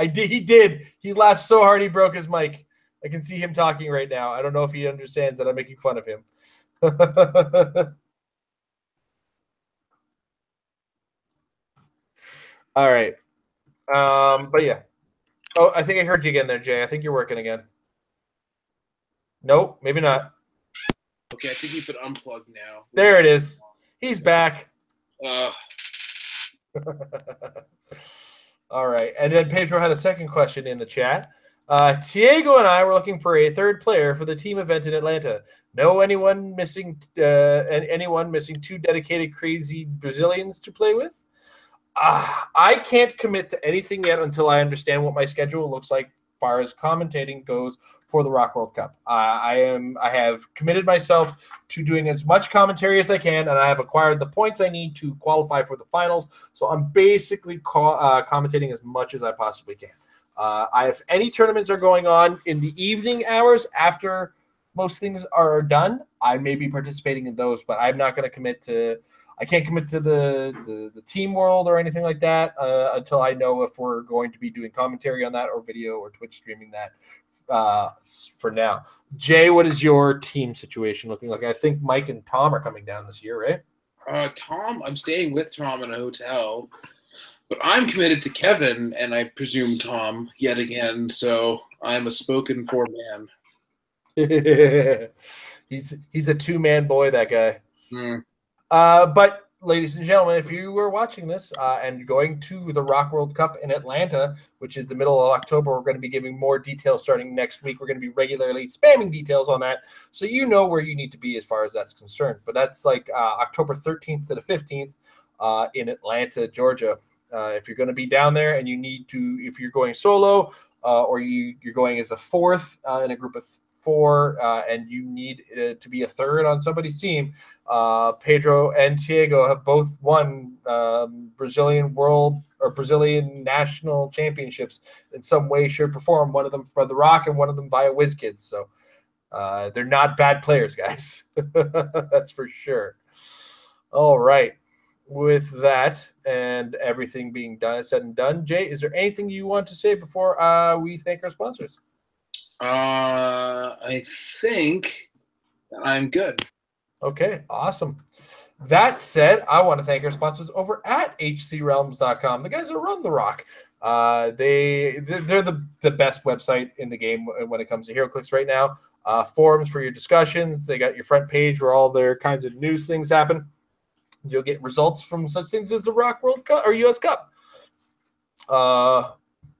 He did. He laughed so hard he broke his mic. I can see him talking right now. I don't know if he understands that I'm making fun of him. All right. But yeah. Oh, I think I heard you again there, Jay. I think you're working again. Nope, maybe not. Okay, I think you could unplug now. There it is. He's back. All right. And then Pedro had a second question in the chat. Diego and I were looking for a third player for the team event in Atlanta. Anyone missing two dedicated crazy Brazilians to play with? I can't commit to anything yet until I understand what my schedule looks like as far as commentating goes for the Rock World Cup. I have committed myself to doing as much commentary as I can, and I have acquired the points I need to qualify for the finals. So I'm basically commentating as much as I possibly can. If any tournaments are going on in the evening hours after most things are done, I may be participating in those, but I'm not going to commit to. I can't commit to the team world or anything like that until I know if we're going to be doing commentary on that or video or Twitch streaming that for now. Jay, what is your team situation looking like? I think Mike and Tom are coming down this year, right? Tom, I'm staying with Tom in a hotel, but I'm committed to Kevin and I presume Tom yet again, so I'm a spoken for man. He's a two-man boy, that guy. But ladies and gentlemen, if you were watching this and going to the Rock World Cup in Atlanta, which is the middle of October, we're going to be giving more details starting next week. We're going to be regularly spamming details on that, so you know where you need to be as far as that's concerned. But that's like October 13th to the 15th in Atlanta, Georgia. If you're going to be down there and you need to, if you're going solo or you're going as a fourth in a group of 4 and you need to be a third on somebody's team, Pedro and Diego have both won Brazilian national championships in some way, shape, or form. One of them for the Rock and one of them via WizKids. So they're not bad players, guys. That's for sure. All right. With that and everything being said and done, Jay, is there anything you want to say before we thank our sponsors? I think I'm good. Okay, awesome. That said, I want to thank our sponsors over at hcrealms.com. The guys that run the Rock. They're the best website in the game when it comes to Heroclix right now. Forums for your discussions. They got your front page where all their kinds of news things happen. You'll get results from such things as the Rock World Cup or U.S. Cup.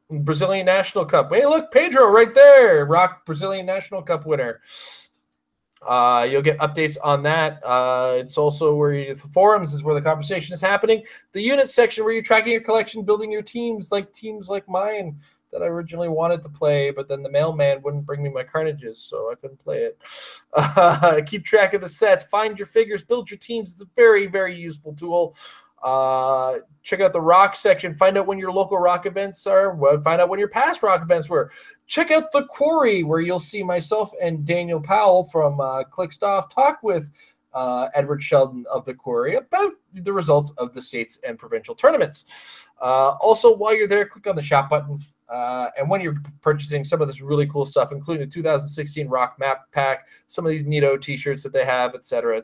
Brazilian National Cup. Hey, look, Pedro right there. Rock Brazilian National Cup winner. You'll get updates on that. It's also where the forums is where the conversation is happening. The units section where you're tracking your collection, building your teams like mine that I originally wanted to play, but then the mailman wouldn't bring me my carnages, so I couldn't play it. Keep track of the sets, find your figures, build your teams. It's a very, very useful tool. Check out the Rock section. Find out when your local Rock events are. Find out when your past Rock events were. Check out the Quarry, where you'll see myself and Daniel Powell from Clixed talk with Edward Sheldon of the Quarry about the results of the states and provincial tournaments. Also, while you're there, click on the shop button. And when you're purchasing some of this really cool stuff, including the 2016 Rock Map Pack, some of these neato t-shirts that they have, et cetera,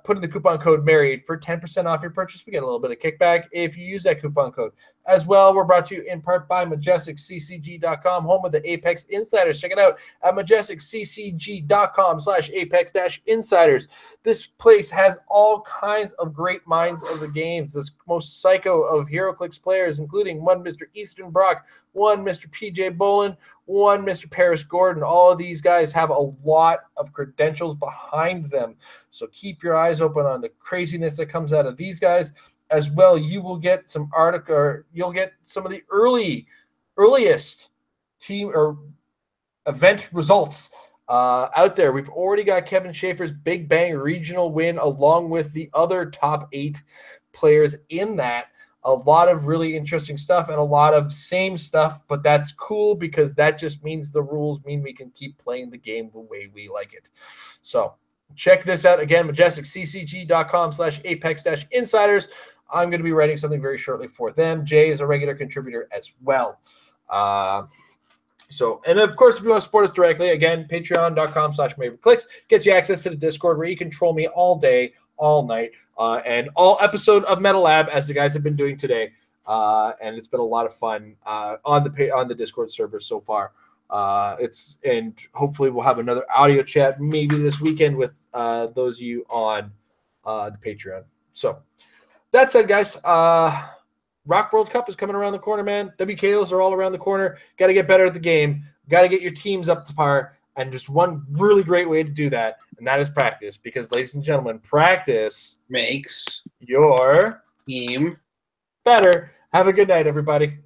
put in the coupon code MARRIED for 10% off your purchase. We get a little bit of kickback if you use that coupon code. As well, we're brought to you in part by MajesticCCG.com, home of the Apex Insiders. Check it out at MajesticCCG.com/Apex-Insiders. This place has all kinds of great minds of the games. This most psycho of HeroClix players, including one Mr. Easton Brock, one Mr. PJ Bolin, one Mr. Paris Gordon. All of these guys have a lot of credentials behind them. So keep your eyes open on the craziness that comes out of these guys. As well, you will get some you'll get some of the earliest team or event results out there. We've already got Kevin Schaefer's Big Bang regional win along with the other top 8 players in that. A lot of really interesting stuff and a lot of same stuff, but that's cool because that just means the rules mean we can keep playing the game the way we like it. So check this out again, MajesticCCG.com/Apex-Insiders. I'm going to be writing something very shortly for them. Jay is a regular contributor as well. And of course, if you want to support us directly, again, patreon.com/Heroclix gets you access to the Discord where you can troll me all day, all night, and all episode of Metal Lab as the guys have been doing today. And it's been a lot of fun on the Discord server so far. And hopefully we'll have another audio chat maybe this weekend with those of you on the Patreon. So that said, guys, Rock World Cup is coming around the corner, man. WKOs are all around the corner. Got to get better at the game. Got to get your teams up to par. And just one really great way to do that, and that is practice. Because, ladies and gentlemen, practice makes your team better. Have a good night, everybody.